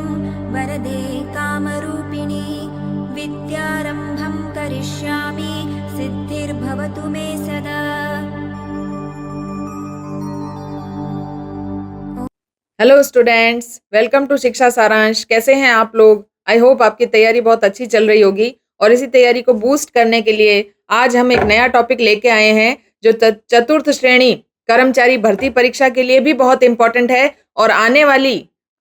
मङ्गलं वरदे कामरूपिणी विद्यारम्भं करिष्यामि सिद्धिर्भवतु मे सदा। हेलो स्टूडेंट्स, वेलकम टू शिक्षा सारांश। कैसे हैं आप लोग? आई होप आपकी तैयारी बहुत अच्छी चल रही होगी और इसी तैयारी को बूस्ट करने के लिए आज हम एक नया टॉपिक लेके आए हैं जो चतुर्थ श्रेणी कर्मचारी भर्ती परीक्षा के लिए भी बहुत इंपॉर्टेंट है और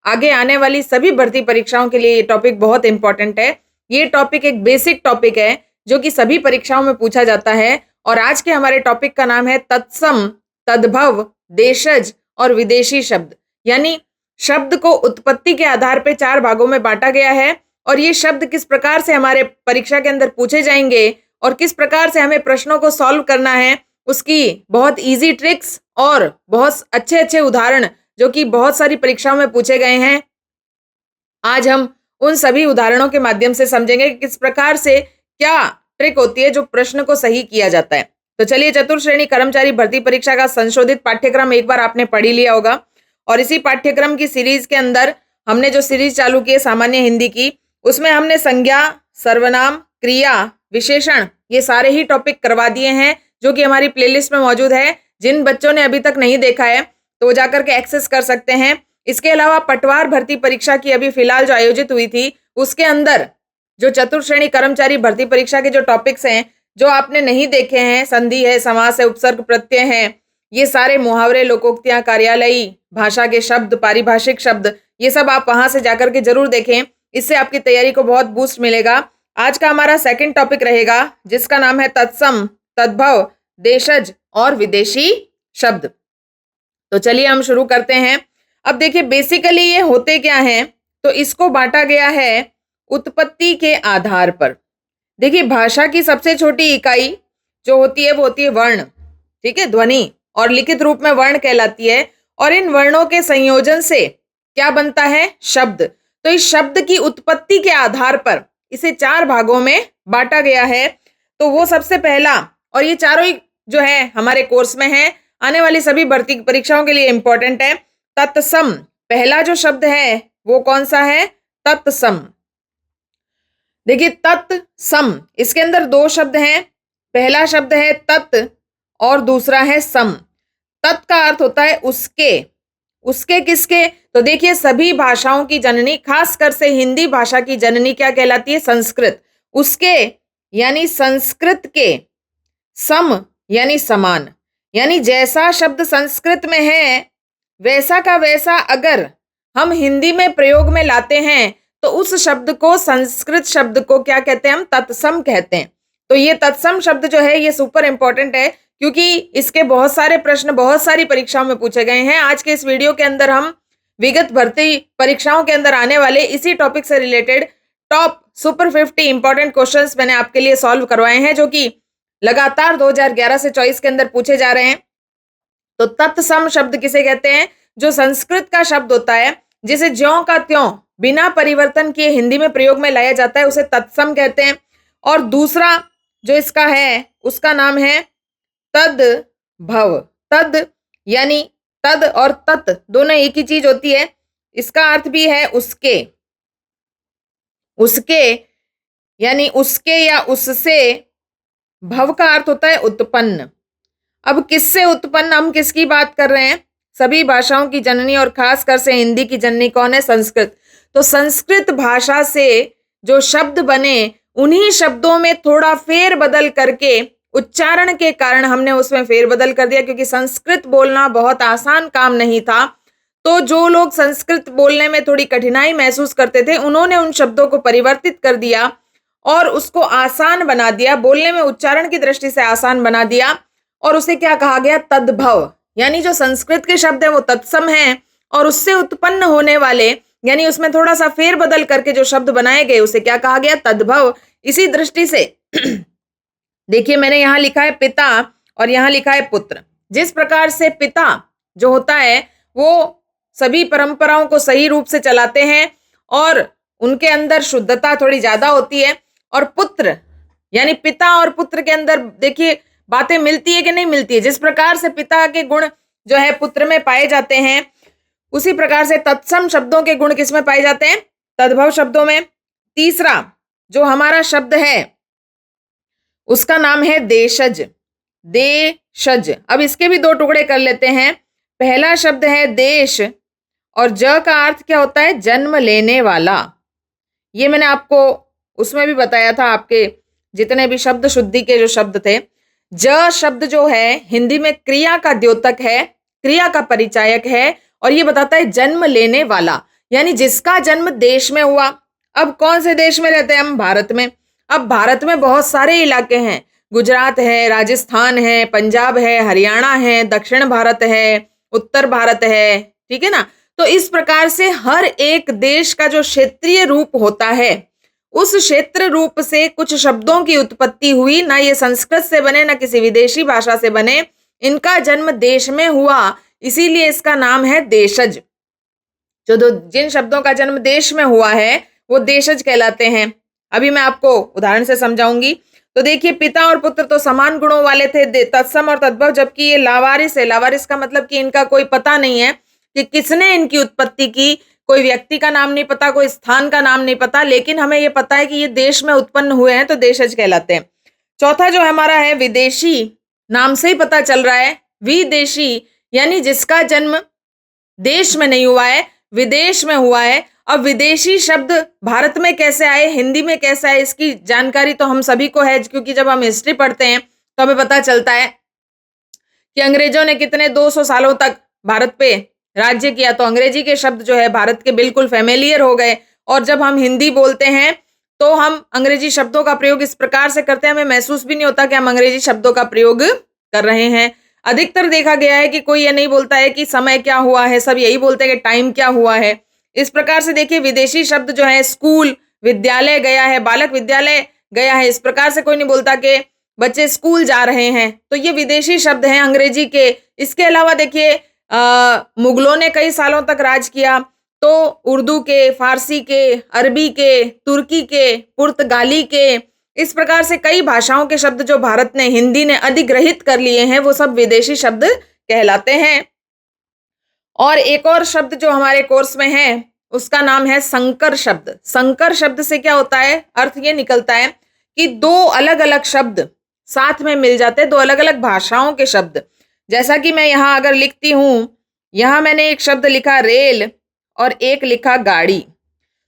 आगे आने वाली सभी भर्ती परीक्षाओं के लिए ये टॉपिक बहुत इंपॉर्टेंट है। ये टॉपिक एक बेसिक टॉपिक है जो कि सभी परीक्षाओं में पूछा जाता है और आज के हमारे टॉपिक का नाम है तत्सम, तद्भव, देशज और विदेशी शब्द। यानी शब्द को उत्पत्ति के आधार पर 4 भागों में बांटा गया है और ये शब्द किस प्रकार से हमारे परीक्षा के अंदर पूछे जाएंगे और किस प्रकार से हमें प्रश्नों को सॉल्व करना है, उसकी बहुत इजी ट्रिक्स और बहुत अच्छे अच्छे उदाहरण जो कि बहुत सारी परीक्षाओं में पूछे गए हैं, आज हम उन सभी उदाहरणों के माध्यम से समझेंगे कि किस प्रकार से क्या ट्रिक होती है जो प्रश्न को सही किया जाता है। तो चलिए, चतुर्थ श्रेणी कर्मचारी भर्ती परीक्षा का संशोधित पाठ्यक्रम एक बार आपने पढ़ ही लिया होगा और इसी पाठ्यक्रम की सीरीज के अंदर हमने जो सीरीज चालू की है सामान्य हिंदी की, उसमें हमने संज्ञा, सर्वनाम, क्रिया, विशेषण ये सारे ही टॉपिक करवा दिए हैं जो कि हमारी प्लेलिस्ट में मौजूद है। जिन बच्चों ने अभी तक नहीं देखा है तो वो जाकर के एक्सेस कर सकते हैं। इसके अलावा पटवार भर्ती परीक्षा की अभी फिलहाल जो आयोजित हुई थी उसके अंदर जो चतुर्थ श्रेणी कर्मचारी भर्ती परीक्षा के जो टॉपिक्स हैं जो आपने नहीं देखे हैं, संधि है, समास है, उपसर्ग प्रत्यय है, ये सारे मुहावरे, लोकोक्तियां, कार्यालयी भाषा के शब्द, पारिभाषिक शब्द, ये सब आप वहां से जाकर के जरूर देखें। इससे आपकी तैयारी को बहुत बूस्ट मिलेगा। आज का हमारा सेकंड टॉपिक रहेगा जिसका नाम है तत्सम, तद्भव, देशज और विदेशी शब्द। तो चलिए हम शुरू करते हैं। अब देखिए, बेसिकली ये होते क्या हैं, तो इसको बांटा गया है उत्पत्ति के आधार पर। देखिए, भाषा की सबसे छोटी इकाई जो होती है वो होती है वर्ण, ठीक है, ध्वनि, और लिखित रूप में वर्ण कहलाती है और इन वर्णों के संयोजन से क्या बनता है? शब्द। तो इस शब्द की उत्पत्ति के आधार पर इसे 4 भागों में बांटा गया है। तो वो सबसे पहला, और ये चारों ही जो है हमारे कोर्स में है, आने वाली सभी भर्ती परीक्षाओं के लिए इंपॉर्टेंट है। तत्सम, पहला जो शब्द है वो कौन सा है? तत्सम। देखिए, तत्सम, इसके अंदर 2 शब्द हैं। पहला शब्द है तत् और दूसरा है सम। तत् का अर्थ होता है उसके। उसके किसके? तो देखिए, सभी भाषाओं की जननी, खासकर से हिंदी भाषा की जननी क्या कहलाती है? संस्कृत। उसके यानी संस्कृत के, सम यानी समान, यानी जैसा शब्द संस्कृत में है वैसा का वैसा अगर हम हिंदी में प्रयोग में लाते हैं तो उस शब्द को, संस्कृत शब्द को क्या कहते हैं? हम तत्सम कहते हैं। तो ये तत्सम शब्द जो है ये सुपर इंपॉर्टेंट है क्योंकि इसके बहुत सारे प्रश्न बहुत सारी परीक्षाओं में पूछे गए हैं। आज के इस वीडियो के अंदर हम विगत भर्ती परीक्षाओं के अंदर आने वाले इसी टॉपिक से related top super 50 important questions मैंने आपके लिए सॉल्व करवाए हैं जो कि लगातार 2011 से 24 के अंदर पूछे जा रहे हैं। तो तत्सम शब्द किसे कहते हैं? जो संस्कृत का शब्द होता है जिसे ज्यों का त्यों बिना परिवर्तन किए हिंदी में प्रयोग में लाया जाता है उसे तत्सम कहते हैं। और दूसरा जो इसका है उसका नाम है तद्भव। तद यानी तद और तत् दोनों एक ही चीज होती है। इसका अर्थ भी है उसके। उसके यानी उसके या उससे। भव का अर्थ होता है उत्पन्न। अब किससे उत्पन्न, हम किसकी बात कर रहे हैं? सभी भाषाओं की जननी और खासकर से हिंदी की जननी कौन है? संस्कृत। तो संस्कृत भाषा से जो शब्द बने उन्हीं शब्दों में थोड़ा फेर बदल करके, उच्चारण के कारण हमने उसमें फेरबदल कर दिया क्योंकि संस्कृत बोलना बहुत आसान काम नहीं था। तो जो लोग संस्कृत बोलने में थोड़ी कठिनाई महसूस करते थे उन्होंने उन शब्दों को परिवर्तित कर दिया और उसको आसान बना दिया, बोलने में उच्चारण की दृष्टि से आसान बना दिया और उसे क्या कहा गया? तद्भव। यानी जो संस्कृत के शब्द है वो तत्सम है और उससे उत्पन्न होने वाले यानी उसमें थोड़ा सा फेरबदल करके जो शब्द बनाए गए उसे क्या कहा गया? तद्भव। इसी दृष्टि से देखिए, मैंने यहां लिखा है पिता और यहां लिखा है पुत्र। जिस प्रकार से पिता जो होता है वो सभी परंपराओं को सही रूप से चलाते हैं और उनके अंदर शुद्धता थोड़ी ज्यादा होती है, और पुत्र यानी पिता और पुत्र के अंदर देखिए बातें मिलती है कि नहीं मिलती है। जिस प्रकार से पिता के गुण जो है पुत्र में पाए जाते हैं उसी प्रकार से तत्सम शब्दों के गुण किसमें पाए जाते हैं? तद्भव शब्दों में। तीसरा जो हमारा शब्द है उसका नाम है देशज। देशज। अब इसके भी दो टुकड़े कर लेते हैं। पहला शब्द है देश और ज का अर्थ क्या होता है? जन्म लेने वाला। ये मैंने आपको उसमें भी बताया था, आपके जितने भी शब्द शुद्धि के जो शब्द थे। ज शब्द जो है हिंदी में क्रिया का द्योतक है, क्रिया का परिचायक है और ये बताता है जन्म लेने वाला, यानी जिसका जन्म देश में हुआ। अब कौन से देश में रहते हैं हम? भारत में। अब भारत में बहुत सारे इलाके हैं, गुजरात है, राजस्थान है, पंजाब है, हरियाणा है, दक्षिण भारत है, उत्तर भारत है, ठीक है ना। तो इस प्रकार से हर एक देश का जो क्षेत्रीय रूप होता है उस क्षेत्र रूप से कुछ शब्दों की उत्पत्ति हुई। ना ये संस्कृत से बने ना किसी विदेशी भाषा से बने, इनका जन्म देश में हुआ, इसीलिए इसका नाम है देशज। जिन शब्दों का जन्म देश में हुआ है वो देशज कहलाते हैं। अभी मैं आपको उदाहरण से समझाऊंगी। तो देखिए, पिता और पुत्र तो समान गुणों वाले थे, तत्सम और तद्भव, जबकि ये लावारिस है। लावारिस का मतलब कि इनका कोई पता नहीं है कि किसने इनकी उत्पत्ति की। कोई व्यक्ति का नाम नहीं पता, कोई स्थान का नाम नहीं पता, लेकिन हमें ये पता है कि ये देश में उत्पन्न हुए हैं, तो देशज कहलाते हैं। चौथा जो हमारा है विदेशी, नाम से ही पता चल रहा है विदेशी, यानी जिसका जन्म देश में नहीं हुआ है, विदेश में हुआ है। अब विदेशी शब्द भारत में कैसे आए, हिंदी में कैसे आए, इसकी जानकारी तो हम सभी को है, क्योंकि जब हम हिस्ट्री पढ़ते हैं तो हमें पता चलता है कि अंग्रेजों ने कितने 200 सालों तक भारत पे राज्य किया, तो अंग्रेजी के शब्द जो है भारत के बिल्कुल फेमिलियर हो गए। और जब हम हिंदी बोलते हैं तो हम अंग्रेजी शब्दों का प्रयोग इस प्रकार से करते हैं, हमें महसूस भी नहीं होता कि हम अंग्रेजी शब्दों का प्रयोग कर रहे हैं। अधिकतर देखा गया है कि कोई ये नहीं बोलता है कि समय क्या हुआ है, सब यही बोलते हैं कि टाइम क्या हुआ है। इस प्रकार से देखिए, विदेशी शब्द जो है स्कूल, विद्यालय गया है, बालक विद्यालय गया है, इस प्रकार से कोई नहीं बोलता कि बच्चे स्कूल जा रहे हैं, तो ये विदेशी शब्द हैं अंग्रेजी के। इसके अलावा देखिए, मुगलों ने कई सालों तक राज किया, तो उर्दू के, फारसी के, अरबी के, तुर्की के, पुर्तगाली के, इस प्रकार से कई भाषाओं के शब्द जो भारत ने, हिंदी ने अधिग्रहित कर लिए हैं, वो सब विदेशी शब्द कहलाते हैं। और एक और शब्द जो हमारे कोर्स में है उसका नाम है संकर शब्द। संकर शब्द से क्या होता है? अर्थ ये निकलता है कि दो अलग अलग शब्द साथ में मिल जाते हैं, दो अलग अलग भाषाओं के शब्द। जैसा कि मैं यहाँ अगर लिखती हूं, यहाँ मैंने एक शब्द लिखा रेल और एक लिखा गाड़ी।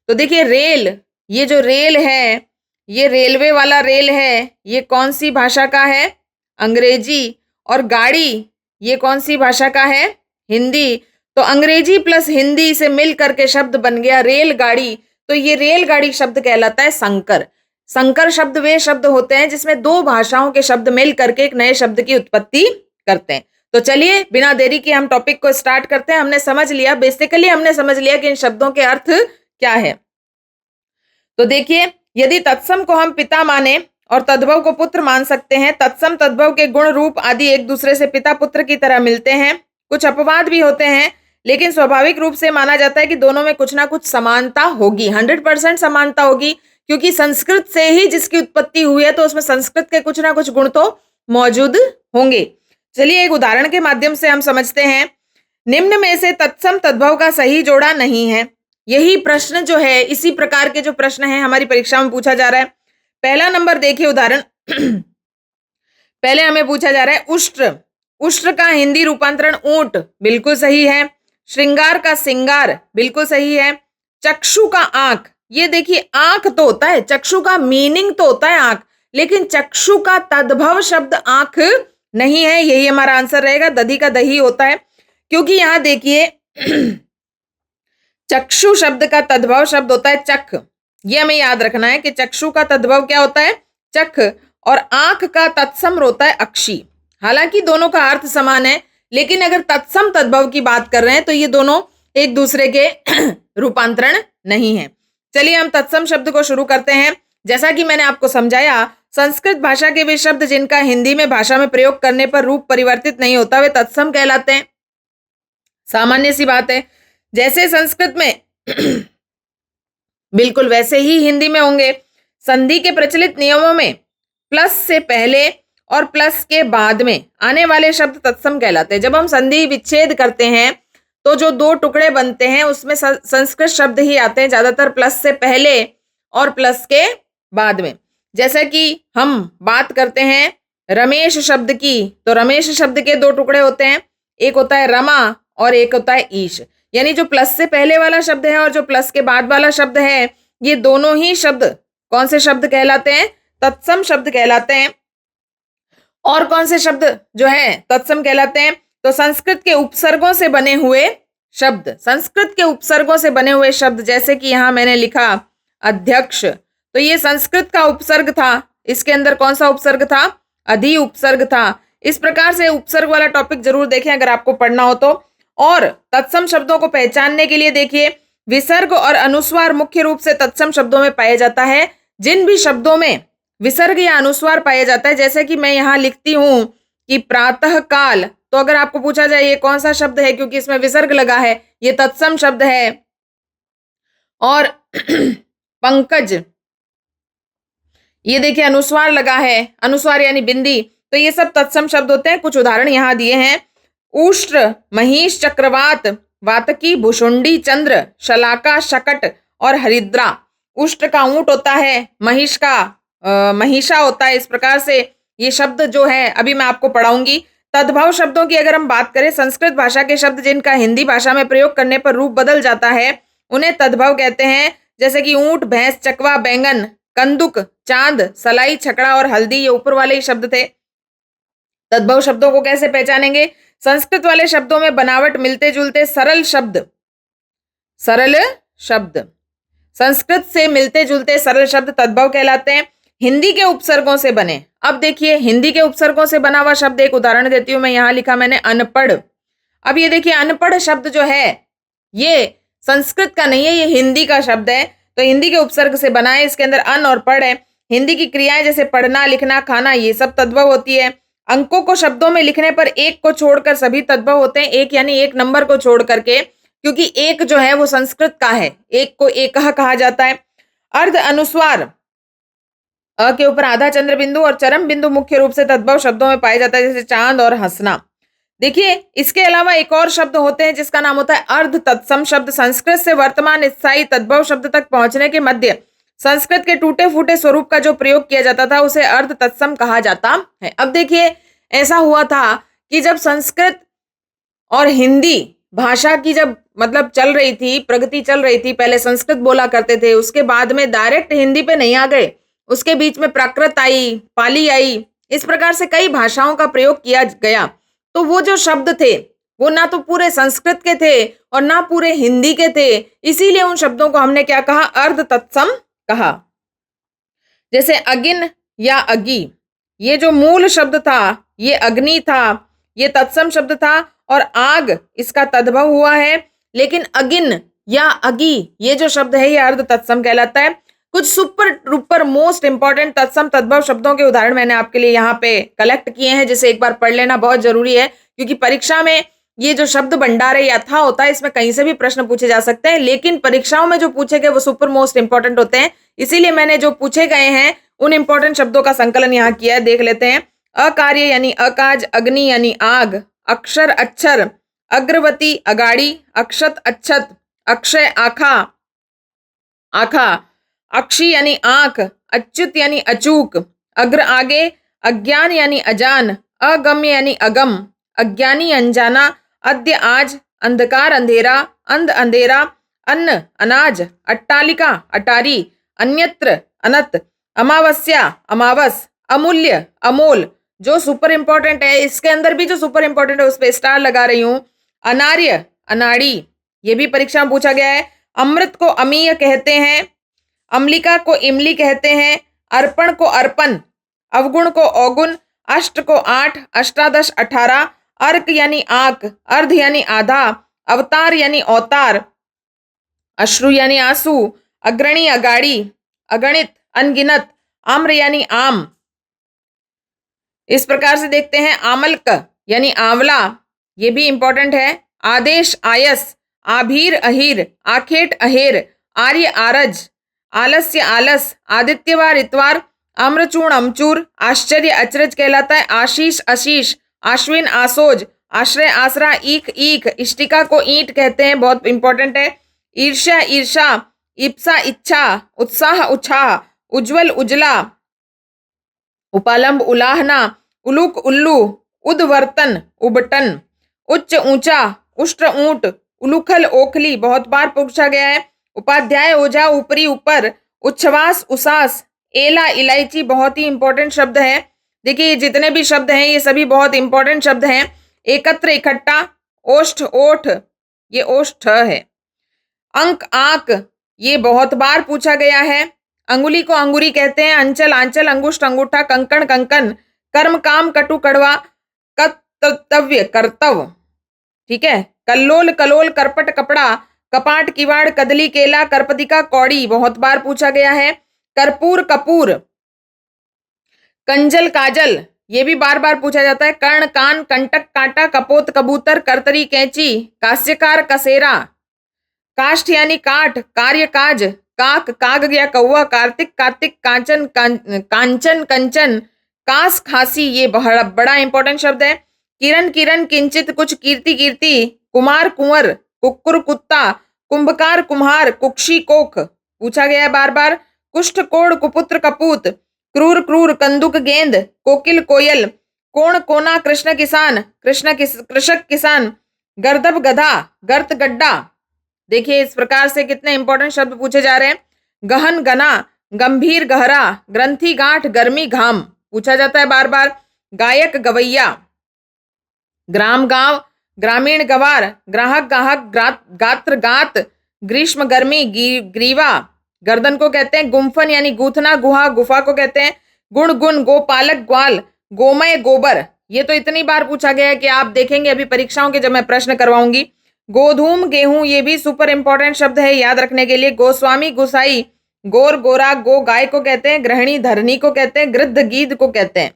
तो देखिए, रेल, ये जो रेल है ये रेलवे वाला रेल है, ये कौन सी भाषा का है? अंग्रेजी। और गाड़ी ये कौन सी भाषा का है? हिंदी। तो अंग्रेजी प्लस हिंदी से मिल करके शब्द बन गया रेलगाड़ी। तो ये रेलगाड़ी शब्द कहलाता है संकर। संकर शब्द वे शब्द होते हैं जिसमें दो भाषाओं के शब्द मिल करके एक नए शब्द की उत्पत्ति करते हैं। तो चलिए बिना देरी के हम टॉपिक को स्टार्ट करते हैं। हमने समझ लिया, बेसिकली हमने समझ लिया कि इन शब्दों के अर्थ क्या है। तो देखिए, यदि तत्सम को हम पिता माने और तद्भव को पुत्र मान सकते हैं, तत्सम तद्भव के गुण रूप आदि एक दूसरे से पिता पुत्र की तरह मिलते हैं। कुछ अपवाद भी होते हैं, लेकिन स्वाभाविक रूप से माना जाता है कि दोनों में कुछ ना कुछ समानता होगी, 100% समानता होगी, क्योंकि संस्कृत से ही जिसकी उत्पत्ति हुई है तो उसमें संस्कृत के कुछ ना कुछ गुण तो मौजूद होंगे। चलिए एक उदाहरण के माध्यम से हम समझते हैं। निम्न में से तत्सम तद्भव का सही जोड़ा नहीं है। यही प्रश्न जो है, इसी प्रकार के जो प्रश्न है हमारी परीक्षा में पूछा जा रहा है। पहला नंबर देखिए उदाहरण। पहले हमें पूछा जा रहा है उष्ट्र। उष्ट्र का हिंदी रूपांतरण ऊंट, बिल्कुल सही है। श्रृंगार का सिंगार, बिल्कुल सही है। चक्षु का आंख, ये देखिए आंख तो होता है, चक्षु का मीनिंग तो होता है आंख, लेकिन चक्षु का तद्भव शब्द आंख नहीं है। यही हमारा आंसर रहेगा। दधी का दही होता है, क्योंकि यहां देखिए चक्षु शब्द का तद्भव शब्द होता है चख। ये हमें याद रखना है कि चक्षु का तद्भव क्या होता है? चख। और आंख का तत्सम होता है अक्षी। हालांकि दोनों का अर्थ समान है, लेकिन अगर तत्सम तद्भव की बात कर रहे हैं तो ये दोनों एक दूसरे के रूपांतरण नहीं है। चलिए हम तत्सम शब्द को शुरू करते हैं। जैसा कि मैंने आपको समझाया, संस्कृत भाषा के वे शब्द जिनका हिंदी में भाषा में प्रयोग करने पर रूप परिवर्तित नहीं होता वे तत्सम कहलाते हैं। सामान्य सी बात है, जैसे संस्कृत में बिल्कुल वैसे ही हिंदी में होंगे। संधि के प्रचलित नियमों में प्लस से पहले और प्लस के बाद में आने वाले शब्द तत्सम कहलाते हैं। जब हम संधि विच्छेद करते हैं तो जो दो टुकड़े बनते हैं उसमें संस्कृत शब्द ही आते हैं, ज्यादातर प्लस से पहले और प्लस के बाद में। जैसे कि हम बात करते हैं रमेश शब्द की, तो रमेश शब्द के दो टुकड़े होते हैं, एक होता है रमा और एक होता है ईश। यानी जो प्लस से पहले वाला शब्द है और जो प्लस के बाद वाला शब्द है, ये दोनों ही शब्द कौन से शब्द कहलाते हैं? तत्सम शब्द कहलाते हैं। और कौन से शब्द जो है तत्सम कहलाते हैं? तो संस्कृत के उपसर्गों से बने हुए शब्द, संस्कृत के उपसर्गों से बने हुए शब्द, जैसे कि यहां मैंने लिखा अध्यक्ष, तो ये संस्कृत का उपसर्ग था। इसके अंदर कौन सा उपसर्ग था? अधि उपसर्ग था। इस प्रकार से उपसर्ग वाला टॉपिक जरूर देखें अगर आपको पढ़ना हो तो। और तत्सम शब्दों को पहचानने के लिए देखिए, विसर्ग और अनुस्वार मुख्य रूप से तत्सम शब्दों में पाया जाता है। जिन भी शब्दों में विसर्ग या अनुस्वार पाया जाता है, जैसे कि मैं यहाँ लिखती हूं कि प्रातः काल, तो अगर आपको पूछा जाए ये कौन सा शब्द है, क्योंकि इसमें विसर्ग लगा है, ये तत्सम शब्द है। और पंकज, ये देखिए अनुस्वार लगा है, अनुस्वार यानी बिंदी, तो ये सब तत्सम शब्द होते हैं। कुछ उदाहरण यहाँ दिए हैं, उष्ट्र, महिष, चक्रवात, वातकी, भुषुंडी, चंद्र, शलाका, शकट और हरिद्रा। उष्ट्र का ऊंट होता है, महिष का महिषा होता है। इस प्रकार से ये शब्द जो है अभी मैं आपको पढ़ाऊंगी। तद्भव शब्दों की अगर हम बात करें, संस्कृत भाषा के शब्द जिनका हिंदी भाषा में प्रयोग करने पर रूप बदल जाता है उन्हें तद्भव कहते हैं। जैसे कि ऊंट, भैंस, चकवा, बैंगन, कंदुक, चांद, सलाई, छकड़ा और हल्दी, ये ऊपर वाले ही शब्द थे। तद्भव शब्दों को कैसे पहचानेंगे? संस्कृत वाले शब्दों में बनावट मिलते जुलते सरल शब्द, सरल शब्द, संस्कृत से मिलते जुलते सरल शब्द तद्भव कहलाते हैं। हिंदी के उपसर्गों से बने, अब देखिए हिंदी के उपसर्गों से बना हुआ शब्द, एक उदाहरण देती हूं मैं, यहां लिखा मैंने अनपढ़। अब ये देखिए अनपढ़ शब्द जो है ये संस्कृत का नहीं है, ये हिंदी का शब्द है। तो हिंदी के उपसर्ग से बना है, इसके अंदर अन और पढ़ है। हिंदी की क्रियाएं जैसे पढ़ना, लिखना, खाना, ये सब तद्भव होती है। अंकों को शब्दों में लिखने पर एक को छोड़कर सभी तद्भव होते हैं। एक यानी एक नंबर को छोड़ करके, क्योंकि एक जो है वो संस्कृत का है, एक को एकह कहा जाता है। अर्ध अनुस्वार, अ के ऊपर आधा चंद्र बिंदु और चरम बिंदु मुख्य रूप से तद्भव शब्दों में पाया जाता है, जैसे चांद और हंसना। देखिए इसके अलावा एक और शब्द होते हैं जिसका नाम होता है अर्ध तत्सम शब्द। संस्कृत से वर्तमान स्थायी तद्भव शब्द तक पहुंचने के मध्य संस्कृत के टूटे फूटे स्वरूप का जो प्रयोग किया जाता था उसे अर्ध तत्सम कहा जाता है। अब देखिए ऐसा हुआ था कि जब संस्कृत और हिंदी भाषा की जब मतलब चल रही थी, प्रगति चल रही थी, पहले संस्कृत बोला करते थे, उसके बाद में डायरेक्ट हिंदी पे नहीं आ गए, उसके बीच में प्राकृत आई, पाली आई, इस प्रकार से कई भाषाओं का प्रयोग किया गया। तो वो जो शब्द थे वो ना तो पूरे संस्कृत के थे और ना पूरे हिंदी के थे, इसीलिए उन शब्दों को हमने क्या कहा? अर्ध तत्सम कहा। जैसे अगिन या अगी, ये जो मूल शब्द था ये अग्नि था, ये तत्सम शब्द था, और आग इसका तद्भव हुआ है। लेकिन अगिन या अगी ये जो शब्द है ये अर्ध तत्सम कहलाता है। कुछ सुपर डुपर मोस्ट इंपॉर्टेंट तत्सम तद्भव शब्दों के उदाहरण मैंने आपके लिए यहाँ पे कलेक्ट किए हैं, जिसे एक बार पढ़ लेना बहुत जरूरी है, क्योंकि परीक्षा में ये जो शब्द भंडार है अथा होता है, इसमें कहीं से भी प्रश्न पूछे जा सकते हैं, लेकिन परीक्षाओं में जो पूछे गए वो सुपर मोस्ट इंपॉर्टेंट होते हैं। इसीलिए मैंने जो पूछे गए हैं उन इंपॉर्टेंट शब्दों का संकलन यहाँ किया है, देख लेते हैं। अकार्य यानी अकाज, अग्नि यानी आग, अक्षर अक्षर, अग्रवती अगाड़ी, अक्षत अच्छत, अक्षय आखा आखा, अक्षी यानी आंख, अच्युत यानी अचूक, अग्र आगे, अज्ञान यानी अजान, अगम्य यानी अगम, अज्ञानी अनजाना, अद्य आज, अंधकार अंधेरा, अंध अंधेरा, अन्न अनाज, अट्टालिका अटारी, अन्यत्र अनत, अमावस्या अमावस, अमूल्य अमोल। जो सुपर इंपॉर्टेंट है, इसके अंदर भी जो सुपर इंपॉर्टेंट है उस पर स्टार लगा रही हूं। अनार्य अनाड़ी, ये भी परीक्षा में पूछा गया है। अमृत को अमीय कहते हैं, अम्लिका को इमली कहते हैं, अर्पण को अर्पण, अवगुण को अवगुण, अष्ट को 8, अष्टादश 18, अर्क यानी आंख, अर्ध यानी आधा, अवतार यानी अवतार, अश्रु यानी आंसू, अग्रणी अगाड़ी, अगणित अनगिनत, आम्र यानी आम। इस प्रकार से देखते हैं। आमलक यानी आंवला, ये भी इंपॉर्टेंट है। आदेश आयस, आभीर अहीर, आखेट अहेर, आर्य आरज, आलस्य आलस, आदित्यवार इतवार, आम्रचूर्ण अमचूर, आश्चर्य अचरज कहलाता है। आशीष अशीष, आश्विन आसोज, आश्रय आसरा, ईख ईख, इष्टिका को ईंट कहते हैं, बहुत इंपॉर्टेंट है। ईर्ष्या ईर्षा, इप्सा इच्छा, उत्साह उत्साह, उज्जवल उजला, उपालंब उलाहना, उलूक उल्लू, उद्वर्तन उबटन, उच्च ऊंचा, उष्ट्र ऊंट, उलूखल ओखली, बहुत बार पूछा गया है। उपाध्याय ओझा, ऊपरी ऊपर, उच्छ्वास उसास, एला इलायची, बहुत ही इंपॉर्टेंट शब्द है। देखिए ये जितने भी शब्द हैं ये सभी बहुत इंपॉर्टेंट शब्द हैं। एकत्र इकट्ठा, ओष्ठ ओठ, ये ओष्ठ है। अंक आंक, ये बहुत बार पूछा गया है। अंगुली को अंगुरी कहते हैं। अंचल आंचल, अंगुष्ठ अंगूठा, कंकण कंकन, कर्म काम कटु कड़वा, कर्तव्य कर्तव्य, ठीक है। कल्लोल कलोल, करपट कपड़ा, कपाट किवाड़, कदली केला, करपतिका कौड़ी, बहुत बार पूछा गया है। कर्पूर कपूर, कंजल काजल, ये भी बार बार पूछा जाता है। कर्ण कान, कंटक कांटा, कपोत कबूतर, करतरी कैंची, कास्यकार कसेरा, काष्ठ यानी काठ, कार्य काज, काक काग या कौवा, कार्तिक कार्तिक, कांचन कांचन कंचन, कास खासी, ये बड़ा इंपॉर्टेंट शब्द है। किरण किरण, किंचित कुछ, कीर्ति कीर्ति, कुमार कुंवर, कुक्कुर कुत्ता, कुंभकार कुम्हार, कुक्षी कोख, पूछा गया है बार बार। कुष्ठ कोड़, कुपुत्र कपूत, क्रूर क्रूर, कंदुक गेंद, कोकिल कोयल, कोण कोना, कृष्ण किसान, कृषक किसान, गर्दभ गधा, गर्त गड्ढा। देखिए इस प्रकार से कितने इंपॉर्टेंट शब्द पूछे जा रहे हैं। गहन गना, गंभीर गहरा, ग्रंथि गांठ, गर्मी घाम, पूछा जाता है बार बार। गायक गवैया, ग्राम गांव, ग्रामीण गवार, ग्राहक गाहक, गात्र गात, ग्रीष्म गर्मी, ग्रीवा, गर्दन को कहते हैं। गुम्फन यानी गूथना, गुहा गुफा को कहते हैं। गुण गुण, गोपालक ग्वाल, गोमय गोबर, ये तो इतनी बार पूछा गया है कि आप देखेंगे अभी परीक्षाओं के जब मैं प्रश्न करवाऊंगी। गोधूम गेहूं, ये भी सुपर इंपॉर्टेंट शब्द है याद रखने के लिए। गोस्वामी गुसाई, गोर गोरा, गो गाय को कहते हैं। गृहिणी धरनी को कहते हैं। गृद्ध गीध को कहते हैं।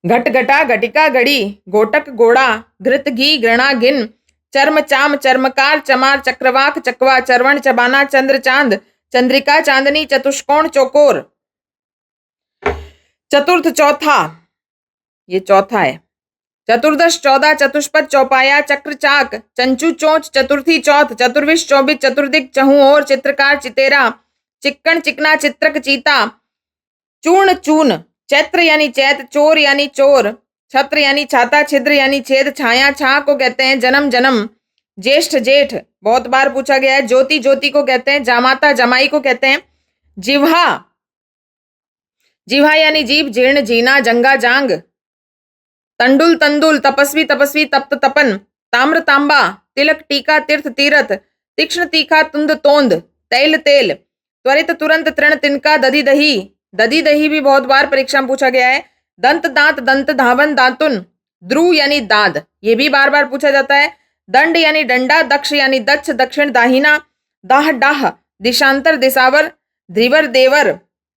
घट घटा, घटिका घड़ी, घोटक घोड़ा, घृत घी, घृणा घिन, चर्म चाम, चर्मकार, चमार, चक्रवाक चकवा, चरवण चबाना, चंद्र चांद, चंद्रिका चांदनी, चतुष्कोण चौकोर, चतुर्थ चौथा, ये चौथा है। चतुर्दश 14, चतुष्पद चौपाया, चक्र चाक, चंचू चोंच, चतुर्थी चौथ, चतुर्विश 24, चतुर्दिक चहु और, चित्रकार चितेरा, चिक्कण चिकना, चित्रक चीता, चूर्ण चून, चैत्र यानी चैत, चोर यानी चोर, छत्र यानी छाता, छिद्र यानी छेद, छाया छा को कहते हैं। जन्म जन्म, ज्येष्ठ जेठ, बहुत बार पूछा गया है। ज्योति ज्योति को कहते हैं। जामाता जमाई को कहते हैं। जिह्वा, जिह्वा यानी जीभ, जीर्ण जीना, जंगा जांग, तंडुल तंदुल, तपस्वी तपस्वी, तप्त तपन, ताम्र तांबा, तिलक टीका, तीर्थ तीरथ, तीक्ष्ण तीखा, तुंद तोंद, तैल तेल, त्वरित तुरंत, तृण तिनका, दधी दही, दधी दही भी बहुत बार परीक्षा में पूछा गया है। दंत दांत, दंत धावन, दांतुन, ध्रुव यानी दाद, ये भी बार बार पूछा जाता है। दंड यानी डंडा, दक्ष यानी दक्ष, दक्षिण दाहिना, दाह डाह, दिशांतर दिसावर, ध्रीवर देवर,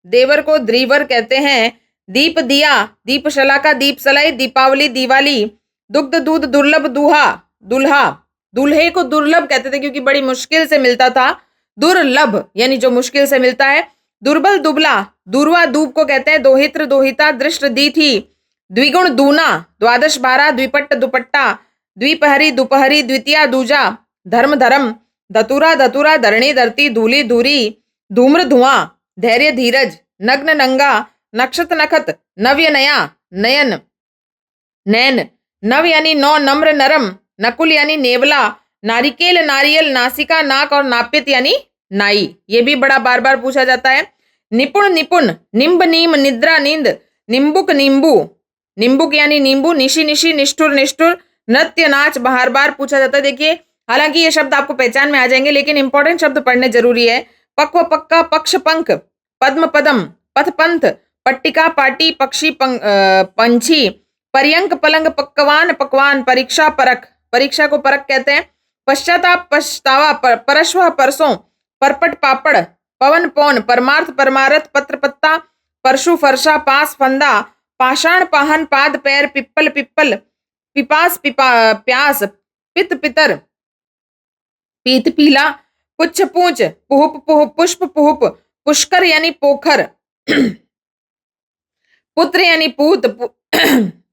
देवर को ध्रीवर कहते हैं। दीप दिया, दीप शलाका, दीप सलाई, दीपावली दिवाली, दुग्ध दूध, दुर्लभ दूहा, दुल्हा, दूल्हे को दुर्लभ कहते थे क्योंकि बड़ी मुश्किल से मिलता था। दुर्लभ यानी जो मुश्किल से मिलता है। दुर्बल दुबला, दूरवा दूब को कहते हैं। दोहित्र दोहिता, दृष्ट दी थी, द्विगुण दूना, द्वादश 12, द्विपट्ट दुपट्टा, द्विपहरी दोपहरी, द्वितीया दूजा, धर्म धर्म, धतुरा धतुरा, धरणी धरती, धूली धूरी, धूम्र धुआं, धैर्य धीरज, नग्न नंगा, नक्षत नखत, नव्य नया, नयन नैन, नव यानी नौ, नम्र नरम, नकुल यानी नेवला, नारिकेल नारियल, नासिका नाक और नापित यानी नाई, ये भी बड़ा बार बार पूछा जाता है। निपुण निपुण, निम्ब नीम, निद्रा नींद, निम्बुक नींबू, निम्बुक यानी नींबू, निशी निशी, निष्ठुर निष्ठुर, नृत्य नाच, बार बार पूछा जाता है। देखिए हालांकि ये शब्द आपको पहचान में आ जाएंगे लेकिन इंपॉर्टेंट शब्द पढ़ने जरूरी है। पक्व पक्का, पक्ष पंख, पद्म पदम, पथ पंथ, पट्टिका पाटी, पक्षी पंछी, पर्यंक पलंग, पक्वान पकवान, परीक्षा परख, परीक्षा को परख कहते हैं। पश्चाताप पछतावा, परश्व परसों, परपट पापड़, पवन पौन, परमार्थ परमारथ, पत्र पत्ता, परशु फरसा, पास फंदा, पाषाण पाहन, पाद पैर, पिप्पल पिप्पल, पिपास प्यास, पित पितर, पीत पीला, पुच्छ पूछ, पुहुप पुष्प पुहुप, पुष्कर यानी पोखर, पुत्र यानी पूत,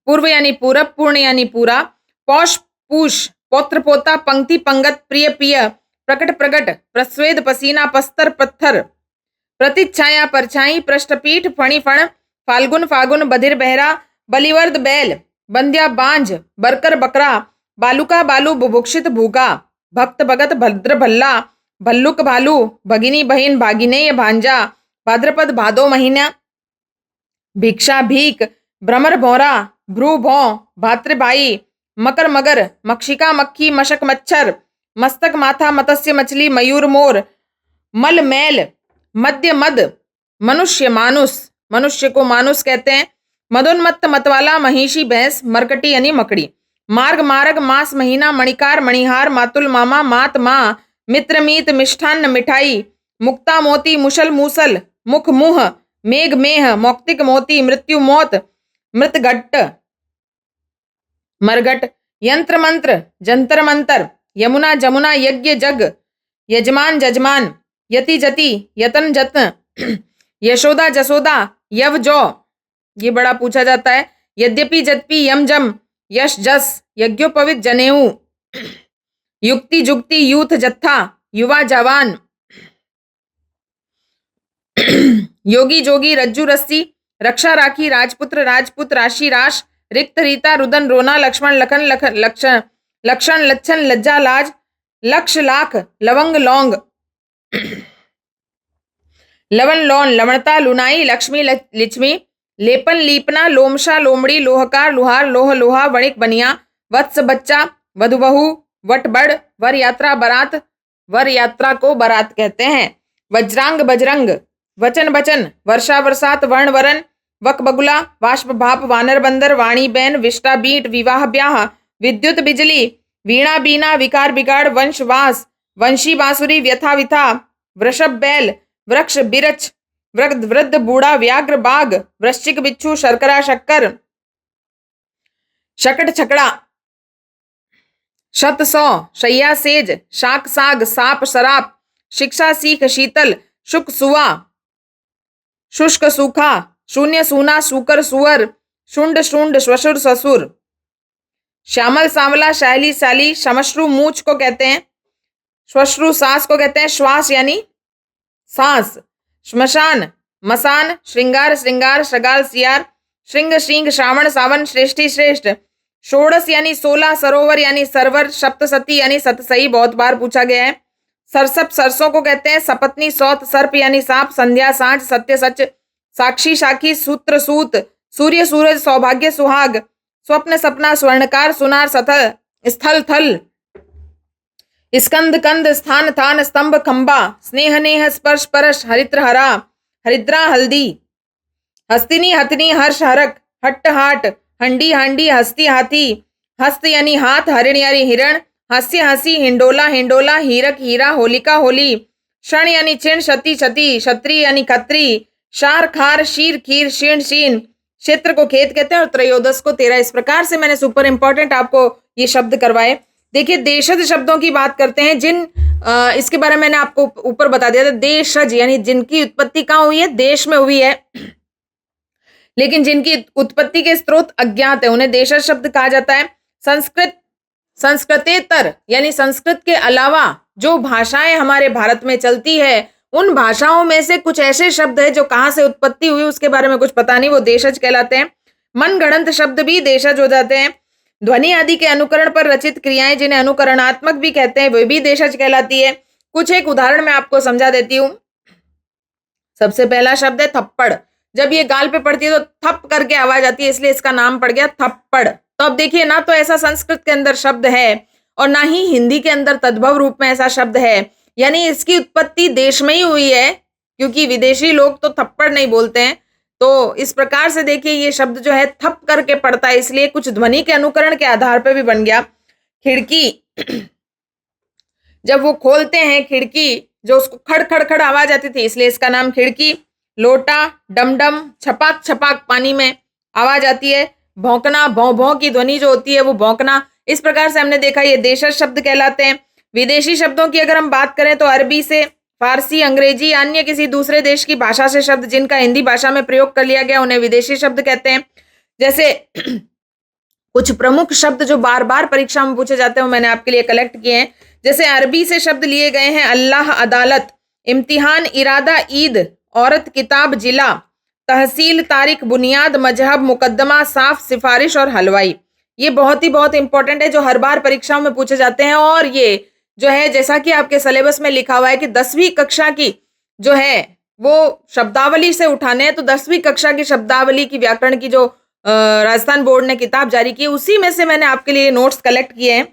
पूर्व यानी पूरब, पूर्ण यानी पूरा, पौष पूष, पौत्र पोता, पंक्ति पंगत, प्रिय प्रिय, प्रकट प्रकट, प्रस्वेद पसीना, पस्तर पत्थर, प्रतिच्छाया परछाई, पृष्ठपीठ, फणी फण, फाल्गुन फागुन, बधिर बहरा, बलिवर्द बैल, बंध्या बांझ, बरकर बकरा, बालुका बालू, बुभुक्षित भूखा, भक्त भगत, भद्र भल्ला, भल्लुक भालू, भगिनी बहिन, भागिनेय भांजा, भाद्रपद भादो महीना, भिक्षा भीख, भ्रमर भौरा, भ्रू भौं, भातृभाई, मकर मगर, मक्षिका मक्खी, मशक मच्छर, मस्तक माथा, मत्स्य मछली, मयूर मोर, मल मैल, मध्य मद, मनुष्य मानुस, मनुष्य को मानुस कहते हैं, मदोन्मत्त मतवाला, महिषी भैंस, मरकटी यानी मकड़ी, मार्ग मार्ग, मास महीना, मणिकार मणिहार, मातुल मामा, मात माँ, मित्र मीत, मिष्ठान्न मिठाई, मुक्ता मोती, मुशल मूसल, मुख मुह, मेघ मेह, मौक्तिक मोती, मृत्यु मौत, मृत घट्ट मरघट, यंत्र मंत्र, जंतर मंतर, यमुना जमुना, यज्ञ जग, यजमान जजमान, यति जति, यतन जत्न, यशोदा जसोदा, यव जौ, ये बड़ा पूछा जाता है, यद्यपि जद्यपि, यम जम, यश जस, यज्ञोपवित जनेऊ, युक्ति जुक्ति, यूथ जत्था, युवा जवान, योगी जोगी, रज्जु रस्सी, रक्षा राखी, राजपुत्र राजपुत, राशि राश, रिक्त रीता, रुदन रोना, लक्ष्मण लखन लक्षण लक्षण लक्षण, लज्जा लाज, लक्ष लाख, लवंग लौंग, लवन लौन, लवणता लुनाई, लक्ष्मी लिच्छमी, लेपन लीपना, लोमशा लोमड़ी, लोहकार लुहार, लोह लोहा, वणिक बनिया, वत्स बच्चा, वधुबहू, वट बड़, वर यात्रा बारात, वर यात्रा को बारात कहते हैं, वज्रांग बजरंग, वचन बचन, वर्षा बरसात, वर्ण वरण, वक बगुला, वाष्प भाप, वानर बंदर, वाणी बैन, विष्टा बीट, विवाह ब्याह, विद्युत बिजली, वीणा बीना, विकार बिगाड़, वंश वास, वंशी बांसुरी, व्यथा विथा, वृषभ बैल, वृक्ष बिरच, वृद्ध वृद्ध बूढ़ा, व्याघ्र बाघ, वृश्चिक बिच्छू, शर्करा शक्कर, शकट छकड़ा, शत सौ, शैया सेज, शाक साग, साप सराप, शिक्षा सीख, शीतल, शुक सुआ, शुष्क सूखा, शून्य सूना, सूकर सुअर, शुंड शुंड, श्वशुर ससुर, श्यामल सांवला, शैली साली, शमश्रु मूछ को कहते हैं, श्वश्रु सांस को कहते हैं, श्वास यानी सांस, श्मशान, मसान, श्रृंगार श्रृंगार, शगाल सियार, श्रृंग श्रृंग, श्रावण सावन, श्रेष्ठी श्रेष्ठ, षोड़श यानी 16, सरोवर यानी सरवर, सप्तसती यानी सतसई, बहुत बार पूछा गया है, सरसप सरसों को कहते हैं, सपत्नी सौत, सर्प यानी सांप, संध्या सांझ, सत्य सच, साक्षी साखी, सूत्र सूत, सूर्य सूरज, सौभाग्य सुहाग, स्वप्न सपना, स्वर्णकार, सुनार सथल, स्थल थल, स्कंद कंद, स्थान थान, स्तंभ खंबा, स्नेह नेह, स्पर्श परश, हरित्र हरा, हरिद्रा हल्दी, हस्तिनी हथनी, हर्ष हरक, हट्ट हाट, हंडी हांडी, हस्ती हाथी, हस्त यानी हाथ, हरिण यानी हिरण, हस्य हंसी, हिंडोला हिंडोला, हीरक हीरा, होलिका होली, क्षण यानी छिण, क्षति क्षति, क्षत्रि यानी खत्री, शार खार, शीर खीर, शीण शीन, क्षेत्र को खेत कहते हैं, और त्रयोदश को 13। इस प्रकार से मैंने सुपर इंपॉर्टेंट आपको ये शब्द करवाए। देखिए देशज शब्दों की बात करते हैं, जिन इसके बारे में मैंने आपको ऊपर बता दिया था, देशज यानी जिनकी उत्पत्ति कहाँ हुई है, देश में हुई है, लेकिन जिनकी उत्पत्ति के स्रोत अज्ञात है उन्हें देशज शब्द कहा जाता है। संस्कृतेतर यानी संस्कृत के अलावा जो भाषाएं हमारे भारत में चलती है उन भाषाओं में से कुछ ऐसे शब्द है जो कहाँ से उत्पत्ति हुई उसके बारे में कुछ पता नहीं, वो देशज कहलाते हैं। मनगढ़ंत शब्द भी देशज हो जाते हैं। ध्वनि आदि के अनुकरण पर रचित क्रियाएं जिन्हें अनुकरणात्मक भी कहते हैं वे भी देशज कहलाती है। कुछ एक उदाहरण मैं आपको समझा देती हूँ। सबसे पहला शब्द है थप्पड़। जब ये गाल पे पड़ती है तो थप करके आवाज आती है, इसलिए इसका नाम पड़ गया थप्पड़। तो अब देखिए ना तो ऐसा संस्कृत के अंदर शब्द है और ना ही हिंदी के अंदर तद्भव रूप में ऐसा शब्द है, यानी इसकी उत्पत्ति देश में ही हुई है, क्योंकि विदेशी लोग तो थप्पड़ नहीं बोलते हैं। तो इस प्रकार से देखिए ये शब्द जो है थप करके पड़ता है, इसलिए कुछ ध्वनि के अनुकरण के आधार पर भी बन गया। खिड़की, जब वो खोलते हैं खिड़की जो उसको खड़ खड़ खड़ आवाज आती थी, इसलिए इसका नाम खिड़की। लोटा, डमडम, छपाक छपाक पानी में आवाज आती है। भौंकना, भौं भौं की ध्वनि जो होती है वो भौंकना। इस प्रकार से हमने देखा ये देशज शब्द कहलाते हैं। विदेशी शब्दों की अगर हम बात करें तो अरबी से, फारसी, अंग्रेजी, अन्य किसी दूसरे देश की भाषा से शब्द जिनका हिंदी भाषा में प्रयोग कर लिया गया उन्हें विदेशी शब्द कहते हैं। जैसे कुछ प्रमुख शब्द जो बार बार परीक्षा में पूछे जाते हैं वो मैंने आपके लिए कलेक्ट किए हैं। जैसे अरबी से शब्द लिए गए हैं अल्लाह, अदालत, इम्तिहान, इरादा, ईद, औरत, किताब, जिला, तहसील, तारीख, बुनियाद, मजहब, मुकद्दमा, साफ, सिफारिश और हलवाई। ये बहुत इंपॉर्टेंट है जो हर बार परीक्षाओं में पूछे जाते हैं। और ये जो है जैसा कि आपके सिलेबस में लिखा हुआ है कि 10वीं कक्षा की जो है वो शब्दावली से उठाने हैं, तो 10वीं कक्षा की शब्दावली की व्याकरण की जो राजस्थान बोर्ड ने किताब जारी की उसी में से मैंने आपके लिए नोट्स कलेक्ट किए हैं।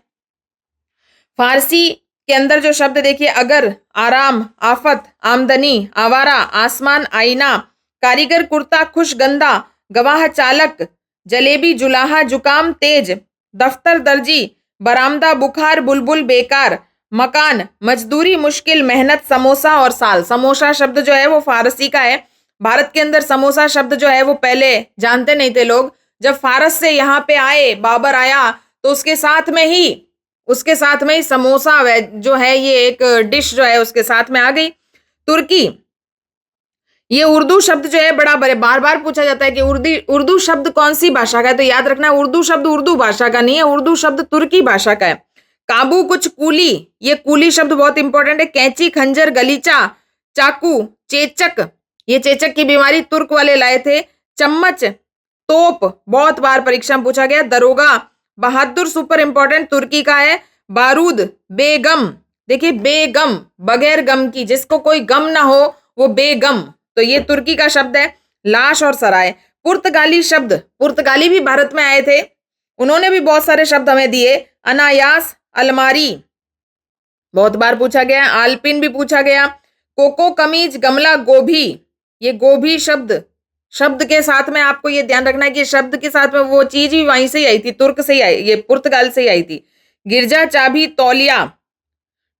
फारसी के अंदर जो शब्द देखिए अगर, आराम, आफत, आमदनी, आवारा, आसमान, आईना, कारीगर, कुर्ता, खुश, गंदा, गवाह, चालक, जलेबी, जुलाहा, जुकाम, तेज, दफ्तर, दर्जी, बरामदा, बुखार, बुलबुल, बेकार, मकान, मजदूरी, मुश्किल, मेहनत, समोसा और साल। समोसा शब्द जो है वो फारसी का है। भारत के अंदर समोसा शब्द जो है वो पहले जानते नहीं थे लोग। जब फारस से यहाँ पे आए, बाबर आया, तो उसके साथ में ही समोसा जो है ये एक डिश जो है उसके साथ में आ गई। तुर्की, ये उर्दू शब्द जो है बड़ा बार बार पूछा जाता है कि उर्दू शब्द कौन सी भाषा का है, तो याद रखना उर्दू शब्द उर्दू भाषा का नहीं है, उर्दू शब्द तुर्की भाषा का है। काबू, कुछ कूली, ये कूली शब्द बहुत इंपॉर्टेंट है। कैंची, खंजर, गलीचा, चाकू, चेचक, ये चेचक की बीमारी तुर्क वाले लाए थे। चम्मच, तोप, बहुत बार परीक्षा में पूछा गया। दरोगा, बहादुर, सुपर इंपॉर्टेंट, तुर्की का है। बारूद, बेगम, देखिए बेगम, बगैर गम की, जिसको कोई गम ना हो वो बेगम, तो ये तुर्की का शब्द है। लाश और सराय। पुर्तगाली शब्द, पुर्तगाली भी भारत में आए थे, उन्होंने भी बहुत सारे शब्द हमें दिए। अनायास, अलमारी, बहुत बार पूछा गया। आलपिन भी पूछा गया। कोको, कमीज, गमला, गोभी, ये गोभी शब्द के साथ में आपको ये ध्यान रखना है कि शब्द के साथ में वो चीज भी वहीं से ही आई थी, तुर्क से ही आई, ये पुर्तगाल से ही आई थी। गिरजा, चाबी, तौलिया,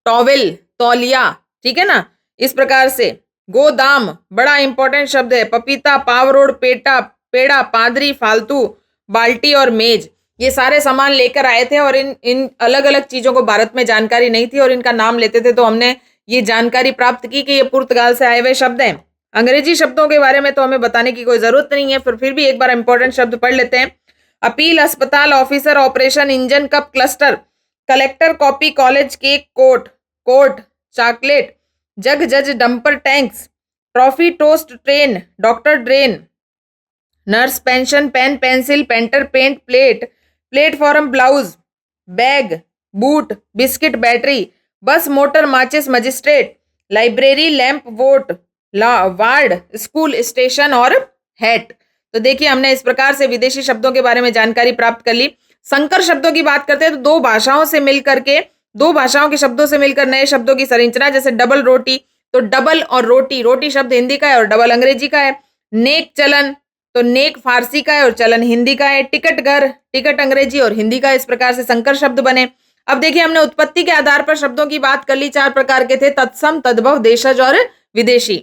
टॉवेल, तौलिया, ठीक है ना, इस प्रकार से। गोदाम, बड़ा इंपॉर्टेंट शब्द है। पपीता, पावरोड, पेड़ा, पादरी, फालतू, बाल्टी और मेज, ये सारे सामान लेकर आए थे और इन अलग अलग चीजों को भारत में जानकारी नहीं थी और इनका नाम लेते थे, तो हमने ये जानकारी प्राप्त की कि ये पुर्तगाल से आए हुए शब्द हैं। अंग्रेजी शब्दों के बारे में तो हमें बताने की कोई जरूरत नहीं है, फिर भी एक बार इंपॉर्टेंट शब्द पढ़ लेते हैं। अपील, अस्पताल, officer, operation, engine, cup, cluster, collector, copy, college, cake, court, chocolate, jug, जज, dumper, tanks, trophy, toast, train, doctor, drain, nurse, pension, pen, pencil, painter, paint, platform, blouse, bag, boot, biscuit, battery, bus, motor, माचिस, magistrate, library, lamp, vote, ward, school, station और hat. तो देखिए हमने इस प्रकार से विदेशी शब्दों के बारे में जानकारी प्राप्त कर ली। संकर शब्दों की बात करते हैं तो दो भाषाओं के शब्दों से मिलकर नए शब्दों की संरचना, जैसे डबल रोटी, तो डबल और रोटी शब्द हिंदी का है और डबल अंग्रेजी का है। नेक, चलन, तो नेक फारसी का है और चलन हिंदी का है। टिकट, घर, टिकट अंग्रेजी और हिंदी का, इस प्रकार से संकर शब्द बने। अब देखिए हमने उत्पत्ति के आधार पर शब्दों की बात कर ली, 4 प्रकार के थे, तत्सम, तद्भव, देशज और विदेशी।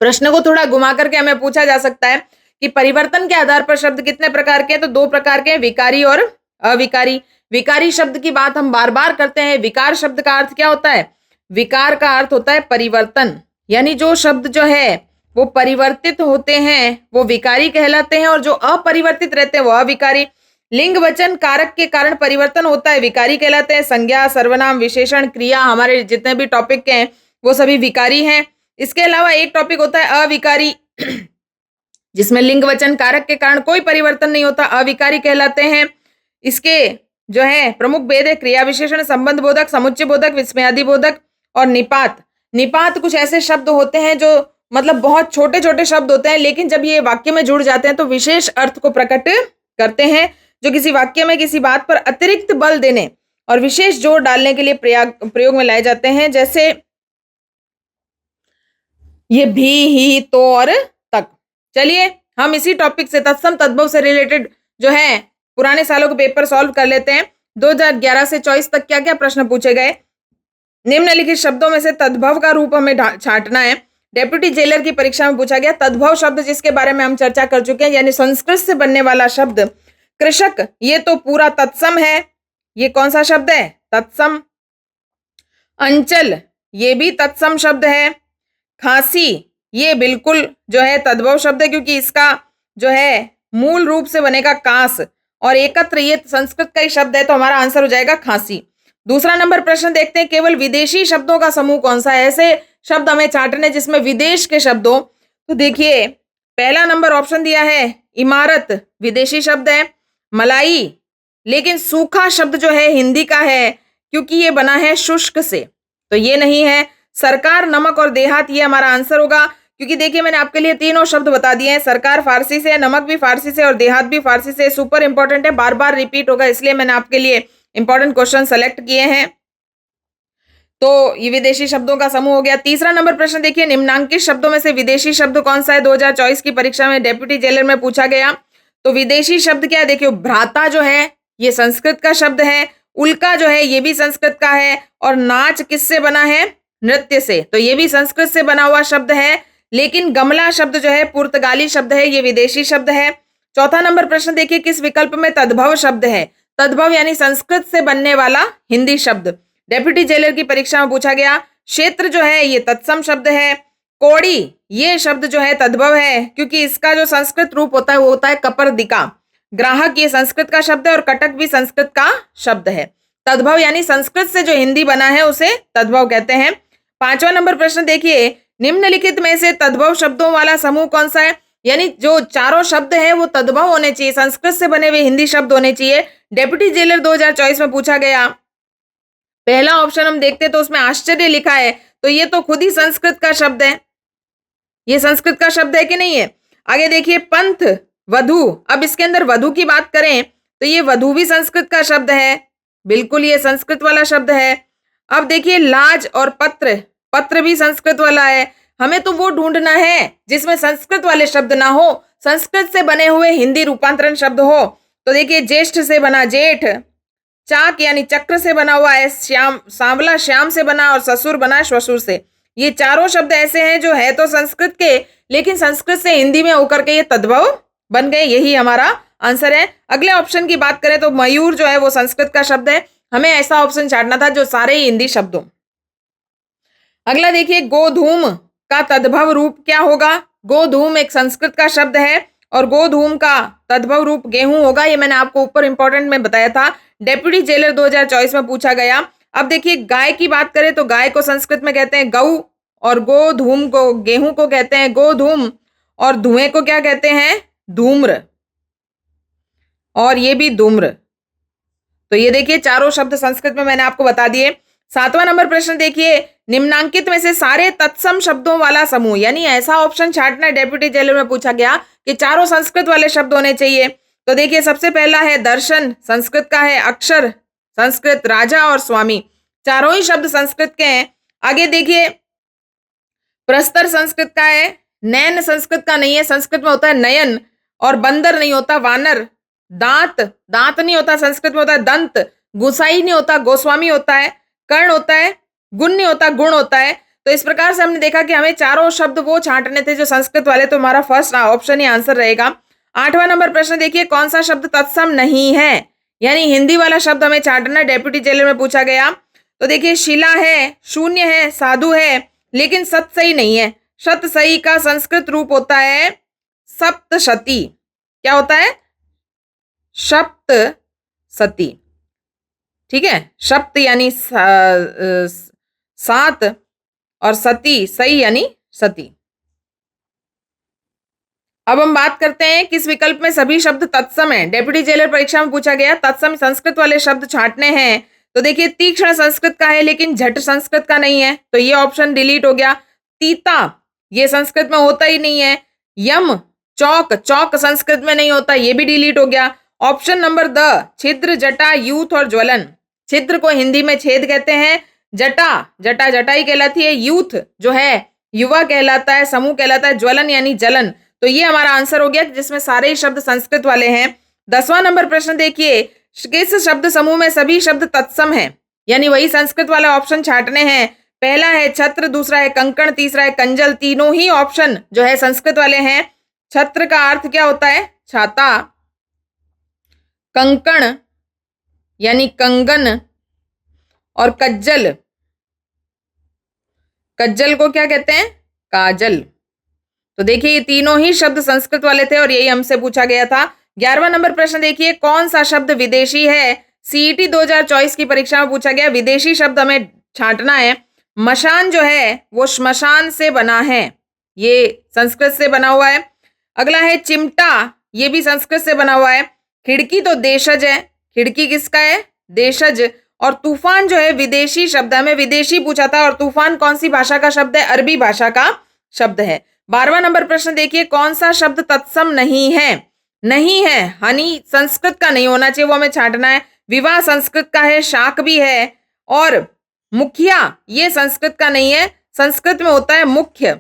प्रश्न को थोड़ा घुमा करके हमें पूछा जा सकता है कि परिवर्तन के आधार पर शब्द कितने प्रकार के हैं, तो 2 प्रकार के हैं, विकारी और अविकारी। विकारी शब्द की बात हम बार बार करते हैं। विकार शब्द का अर्थ क्या होता है? विकार का अर्थ होता है परिवर्तन, यानी जो शब्द जो है वो परिवर्तित होते हैं वो विकारी कहलाते हैं और जो अपरिवर्तित रहते हैं वो अविकारी। लिंग, वचन, कारक के कारण परिवर्तन होता है, विकारी कहलाते हैं। संज्ञा, सर्वनाम, विशेषण, क्रिया, हमारे जितने भी टॉपिक के हैं वो सभी विकारी हैं। इसके अलावा एक टॉपिक होता है अविकारी, जिसमें लिंग, वचन, कारक के कारण कोई परिवर्तन नहीं होता, अविकारी कहलाते हैं। इसके जो है प्रमुख भेद है क्रिया विशेषण, संबंध बोधक, समुच्चय बोधक, विस्मयादि बोधक और निपात। निपात कुछ ऐसे शब्द होते हैं जो मतलब बहुत छोटे छोटे शब्द होते हैं, लेकिन जब ये वाक्य में जुड़ जाते हैं तो विशेष अर्थ को प्रकट करते हैं, जो किसी वाक्य में किसी बात पर अतिरिक्त बल देने और विशेष जोर डालने के लिए प्रयोग में लाए जाते हैं, जैसे ये भी, ही, तो और तक। चलिए हम इसी टॉपिक से तत्सम तद्भव से रिलेटेड जो है पुराने सालों के पेपर सॉल्व कर लेते हैं। 2011 से 24 तक क्या क्या प्रश्न पूछे गए। निम्नलिखित शब्दों में से तद्भव का रूप हमें छांटना है। डेप्यूटी जेलर की परीक्षा में पूछा गया तद्भव शब्द, जिसके बारे में हम चर्चा कर चुके हैं, यानी संस्कृत से बनने वाला शब्द। कृषक, ये तो पूरा तत्सम है, ये कौन सा शब्द है? तत्सम। अंचल, ये भी तत्सम शब्द है। खांसी, ये बिल्कुल जो है तद्भव शब्द है, क्योंकि इसका जो है मूल रूप से बनेगा कांस और एकत्र ये संस्कृत का ही शब्द है, तो हमारा आंसर हो जाएगा खांसी। दूसरा नंबर प्रश्न देखते हैं, केवल विदेशी शब्दों का समूह कौन सा है? ऐसे शब्द हमें छांटने जिसमें विदेश के शब्द हो। तो देखिए पहला नंबर ऑप्शन दिया है इमारत, विदेशी शब्द है। मलाई, लेकिन सूखा शब्द जो है हिंदी का है, क्योंकि ये बना है शुष्क से, तो ये नहीं है। सरकार, नमक और देहात, ये हमारा आंसर होगा, क्योंकि देखिए मैंने आपके लिए तीनों शब्द बता दिए हैं। सरकार फारसी से है, नमक भी फारसी से और देहात भी फारसी से। सुपर इंपॉर्टेंट है, बार बार रिपीट होगा, इसलिए मैंने आपके लिए इंपॉर्टेंट क्वेश्चन सेलेक्ट किए हैं। तो ये विदेशी शब्दों का समूह हो गया। तीसरा नंबर प्रश्न देखिए, निम्नांकित शब्दों में से विदेशी शब्द कौन सा है? 2024 की परीक्षा में डेप्यूटी जेलर में पूछा गया। तो विदेशी शब्द क्या है? देखियो भ्राता जो है ये संस्कृत का शब्द है, उल्का जो है ये भी संस्कृत का है, और नाच किससे बना है? नृत्य से, तो ये भी संस्कृत से बना हुआ शब्द है। लेकिन गमला शब्द जो है पुर्तगाली शब्द है, ये विदेशी शब्द है। चौथा नंबर प्रश्न देखिए, किस विकल्प में तद्भव शब्द है? तद्भव यानी संस्कृत से बनने वाला हिंदी शब्द, डेप्यूटी जेलर की परीक्षा में पूछा गया। क्षेत्र जो है ये तत्सम शब्द है। कोड़ी ये शब्द जो है तद्भव है, क्योंकि इसका जो संस्कृत रूप होता है वो होता है कपर्दिका। ग्राहक ये संस्कृत का शब्द है, और कटक भी संस्कृत का शब्द है। तद्भव यानी संस्कृत से जो हिंदी बना है उसे तद्भव कहते हैं। पांचवा नंबर प्रश्न देखिए, निम्नलिखित में से तद्भव शब्दों वाला समूह कौन सा है? यानी जो चारों शब्द है वो तद्भव होने चाहिए, संस्कृत से बने हुए हिंदी शब्द होने चाहिए। डेप्यूटी जेलर 2024 में पूछा गया। पहला ऑप्शन हम देखते तो उसमें आश्चर्य लिखा है, तो ये तो खुद ही संस्कृत का शब्द है, ये संस्कृत का शब्द है कि नहीं है? आगे देखिए पंथ, वधु, अब इसके अंदर वधु की बात करें तो ये वधु भी संस्कृत का शब्द है, बिल्कुल ये संस्कृत वाला शब्द है। अब देखिए लाज और पत्र, पत्र भी संस्कृत वाला है। हमें तो वो ढूंढना है जिसमें संस्कृत वाले शब्द ना हो, संस्कृत से बने हुए हिंदी रूपांतरण शब्द हो। तो देखिए ज्येष्ठ से बना जेठ, चाक यानी चक्र से बना हुआ है, श्याम, सांवला श्याम से बना, और ससुर बना श्वसुर से। ये चारों शब्द ऐसे हैं जो है तो संस्कृत के, लेकिन संस्कृत से हिंदी में होकर के ये तद्भव बन गए, यही हमारा आंसर है। अगले ऑप्शन की बात करें तो मयूर जो है वो संस्कृत का शब्द है, हमें ऐसा ऑप्शन छांटना था जो सारे ही हिंदी शब्द हो। अगला देखिए, गोधूम का तद्भव रूप क्या होगा? गोधूम एक संस्कृत का शब्द है, और गोधूम का तद्भव रूप गेहूं होगा, ये मैंने आपको ऊपर इंपॉर्टेंट में बताया था, डेप्यूटी जेलर 2024 में पूछा गया। अब देखिए गाय की बात करें तो गाय को संस्कृत में कहते हैं गऊ, और गोधूम को, गेहूं को कहते हैं गोधूम, और धुएं को क्या कहते हैं? धूम्र, और ये भी धूम्र। तो ये देखिए चारों शब्द संस्कृत में मैंने आपको बता दिए। सातवां नंबर प्रश्न देखिए, निम्नांकित में से सारे तत्सम शब्दों वाला समूह, यानी ऐसा ऑप्शन छांटना है, डेप्यूटी जेलर में पूछा गया कि चारों संस्कृत वाले शब्द होने चाहिए। तो देखिए सबसे पहला है दर्शन, संस्कृत का है। अक्षर संस्कृत, राजा और स्वामी, चारों ही शब्द संस्कृत के हैं। आगे देखिए प्रस्तर संस्कृत का है, नैन संस्कृत का नहीं है, संस्कृत में होता है नयन, और बंदर नहीं होता वानर। दांत, दांत नहीं होता, संस्कृत में होता है दंत। गुसाई नहीं होता, गोस्वामी होता है। कर्ण होता है, गुण नहीं होता, गुण होता है। तो इस प्रकार से हमने देखा कि हमें चारों शब्द वो छांटने थे जो संस्कृत वाले, तो हमारा फर्स्ट ऑप्शन ही आंसर रहेगा। आठवां नंबर प्रश्न देखिए, कौन सा शब्द तत्सम नहीं है? यानी हिंदी वाला शब्द हमें छांटना, डेप्यूटी जेलर में पूछा गया। तो देखिए शिला है, शून्य है, साधु है, लेकिन सत सही नहीं है। शत सही का संस्कृत रूप होता है सप्तशती। क्या होता है? सप्त सती, ठीक है। सप्त यानी सात, और सती सही यानी सती। अब हम बात करते हैं किस विकल्प में सभी शब्द तत्सम है। डेप्यूटी जेलर परीक्षा में पूछा गया तत्सम संस्कृत वाले शब्द छांटने हैं। तो देखिए तीक्ष्ण संस्कृत का है, लेकिन झट संस्कृत का नहीं है, तो ये ऑप्शन डिलीट हो गया। तीता ये संस्कृत में होता ही नहीं है। यम, चौक, चौक संस्कृत में नहीं होता, ये भी डिलीट हो गया। ऑप्शन नंबर द, छिद्र, जटा, यूथ और ज्वलन। छिद्र को हिंदी में छेद कहते हैं, जटा, जटा जटाई कहलाती है, यूथ जो है युवा कहलाता है, समूह कहलाता है, ज्वलन यानी जलन। तो ये हमारा आंसर हो गया जिसमें सारे ही शब्द संस्कृत वाले हैं। 10वां नंबर प्रश्न देखिए, किस शब्द समूह में सभी शब्द तत्सम है? यानी वही संस्कृत वाला ऑप्शन छांटने हैं। पहला है छत्र, दूसरा है कंकण, तीसरा है कंजल। तीनों ही ऑप्शन जो है संस्कृत वाले हैं। छत्र का अर्थ क्या होता है? छाता। कंकण यानी कंगन, और कज्जल, कज्जल को क्या कहते हैं? काजल। तो देखिए ये तीनों ही शब्द संस्कृत वाले थे, और यही हमसे पूछा गया था 11वां नंबर प्रश्न देखिए, कौन सा शब्द विदेशी है? सीईटी 2024 की परीक्षा में पूछा गया, विदेशी शब्द हमें छांटना है। मशान जो है वो श्मशान से बना है, ये संस्कृत से बना हुआ है। अगला है चिमटा, ये भी संस्कृत से बना हुआ है। खिड़की तो देशज है, खिड़की किसका है? देशज। और तूफान जो है विदेशी शब्द, हमें विदेशी पूछा था, और तूफान कौन सी भाषा का शब्द है? अरबी भाषा का शब्द है। 12वां नंबर प्रश्न देखिए, कौन सा शब्द तत्सम नहीं है? नहीं है, हनी संस्कृत का नहीं होना चाहिए, वो हमें छांटना है। विवाह संस्कृत का है, शाक भी है। और मुखिया ये संस्कृत का नहीं है, संस्कृत में होता है मुख्य।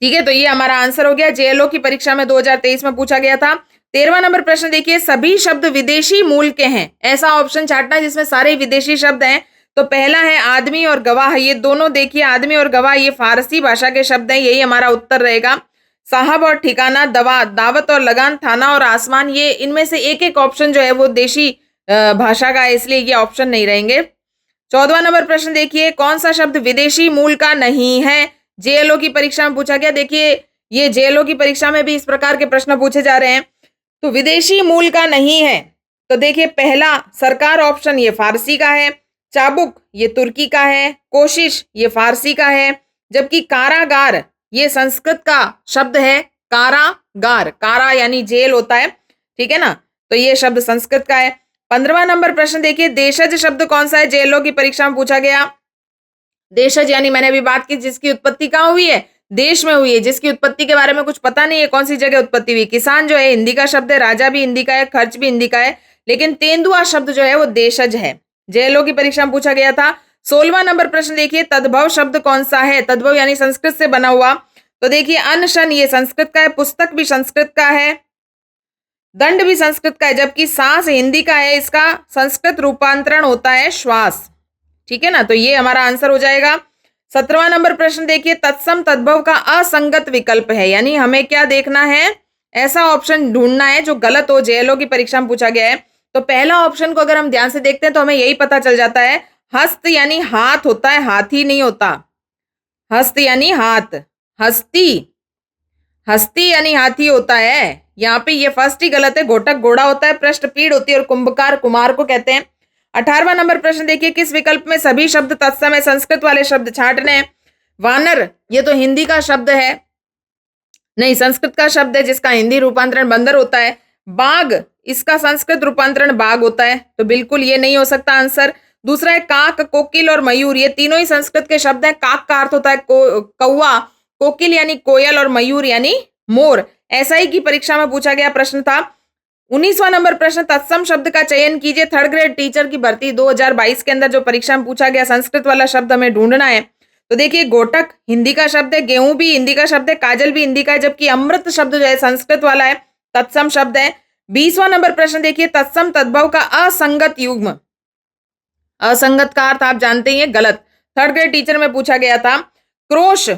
ठीक है, तो ये हमारा आंसर हो गया। जेएलओ की परीक्षा में 2023 में पूछा गया था। 13वां नंबर प्रश्न देखिए, सभी शब्द विदेशी मूल के हैं, ऐसा ऑप्शन छांटना जिसमें सारे विदेशी शब्द हैं। तो पहला है आदमी और गवाह, ये दोनों देखिए आदमी और गवाह ये फारसी भाषा के शब्द हैं, यही हमारा उत्तर रहेगा। साहब और ठिकाना, दवा, दावत और लगान, थाना और आसमान, ये इनमें से एक एक ऑप्शन जो है वो देशी भाषा का है, इसलिए ये ऑप्शन नहीं रहेंगे। 14वां नंबर प्रश्न देखिए, कौन सा शब्द विदेशी मूल का नहीं है? जेएलओ की परीक्षा में पूछा गया। देखिए ये जेएलओ की परीक्षा में भी इस प्रकार के प्रश्न पूछे जा रहे हैं। तो विदेशी मूल का नहीं है, तो देखिए पहला सरकार ऑप्शन ये फारसी का है, चाबुक ये तुर्की का है, कोशिश ये फारसी का है, जबकि कारागार ये संस्कृत का शब्द है। कारागार, कारा यानी जेल होता है, ठीक है ना, तो ये शब्द संस्कृत का है। 15वां नंबर प्रश्न देखिए, देशज शब्द कौन सा है? जेएलओ की परीक्षा में पूछा गया। देशज यानी मैंने अभी बात की जिसकी उत्पत्ति कहाँ हुई है? देश में हुई है, जिसकी उत्पत्ति के बारे में कुछ पता नहीं है कौन सी जगह उत्पत्ति हुई। किसान जो है हिंदी का शब्द है, राजा भी हिंदी का है, खर्च भी हिंदी का है, लेकिन तेंदुआ शब्द जो है वो देशज है। जेएलओ की परीक्षा में पूछा गया था। 16वां नंबर प्रश्न देखिए, तद्भव शब्द कौन सा है? तद्भव यानी संस्कृत से बना हुआ, तो देखिए अनशन ये संस्कृत का है, पुस्तक भी संस्कृत का है, दंड भी संस्कृत का है, जबकि सांस हिंदी का है, इसका संस्कृत रूपांतरण होता है श्वास। ठीक है ना, तो ये हमारा आंसर हो जाएगा। 17वां नंबर प्रश्न देखिए, तत्सम तद्भव का असंगत विकल्प है, यानी हमें क्या देखना है? ऐसा ऑप्शन ढूंढना है जो गलत हो। जेएलओ की परीक्षा में पूछा गया है, तो पहला ऑप्शन को अगर हम ध्यान से देखते हैं तो हमें यही पता चल जाता है, हस्त यानी हाथ होता है, हाथी नहीं होता। हस्त यानी हाथ, हस्ती, हस्ती यानी हाथी होता है। यहाँ पे ये फर्स्ट ही गलत है, घोटक घोड़ा होता है, पृष्ठ पीड़ होती है, और कुंभकार कुमार को कहते हैं। 18वां नंबर प्रश्न देखिए, किस विकल्प में सभी शब्द तत्सम है? संस्कृत वाले शब्द छांटने हैं। वानर ये तो हिंदी का शब्द है, नहीं संस्कृत का शब्द है जिसका हिंदी रूपांतरण बंदर होता है। बाघ इसका संस्कृत रूपांतरण बाघ होता है, तो बिल्कुल ये नहीं हो सकता आंसर। दूसरा है काक, कोकिल और मयूर, ये तीनों ही संस्कृत के शब्द हैं। काक का अर्थ होता है कौवा, कोकिल यानी कोयल, और मयूर यानी मोर। एसआई की परीक्षा में पूछा गया प्रश्न था। 19वां नंबर प्रश्न, तत्सम शब्द का चयन कीजिए। थर्ड ग्रेड टीचर की भर्ती 2022 के अंदर जो परीक्षा में पूछा गया, संस्कृत वाला शब्द हमें ढूंढना है। तो देखिए घोटक हिंदी का शब्द है, गेहूं भी हिंदी का शब्द है, काजल भी हिंदी का है, जबकि अमृत शब्द जो है संस्कृत वाला है, तत्सम शब्द है। 20वां नंबर प्रश्न देखिए, तत्सम तद्भव का असंगत युग्म, असंगत का अर्थ आप जानते ही हैं, गलत। थर्ड ग्रेड टीचर में पूछा गया था। क्रोश,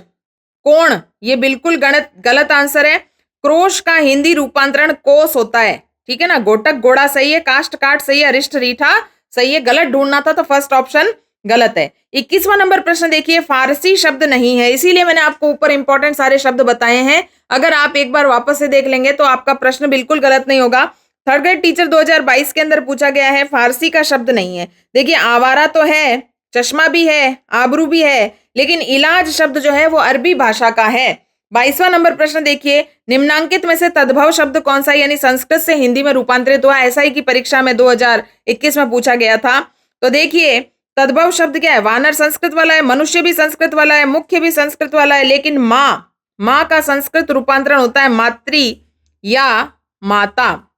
कोण, ये बिल्कुल गलत आंसर है। क्रोश का हिंदी रूपांतरण कोस होता है, ठीक है ना। घोटक घोड़ा सही है, काष्ट काट सही है, अरिष्ट रीठा सही है, गलत ढूंढना था तो फर्स्ट ऑप्शन गलत है। 21वां नंबर प्रश्न देखिए, फारसी शब्द नहीं है, इसीलिए मैंने आपको ऊपर इंपॉर्टेंट सारे शब्द बताए हैं। अगर आप एक बार वापस से देख लेंगे तो आपका प्रश्न बिल्कुल गलत नहीं होगा। थर्ड ग्रेड टीचर 2022 के अंदर पूछा गया है, फारसी का शब्द नहीं है। देखिए आवारा तो है, चश्मा भी है, आबरू भी है, लेकिन इलाज शब्द जो है वो अरबी भाषा का है। 22वां नंबर प्रश्न देखिए, निम्नांकित में से तद्भव शब्द कौन सा, यानी संस्कृत से हिंदी में रूपांतरित हुआ। एसआई की परीक्षा में 2021 में पूछा गया था। तो देखिए तद्भव शब्द क्या है? वानर संस्कृत वाला है, मनुष्य भी संस्कृत वाला है, मुख्य भी संस्कृत वाला है, लेकिन माँ का संस्कृत रूपांतरण होता है मातृ या माता।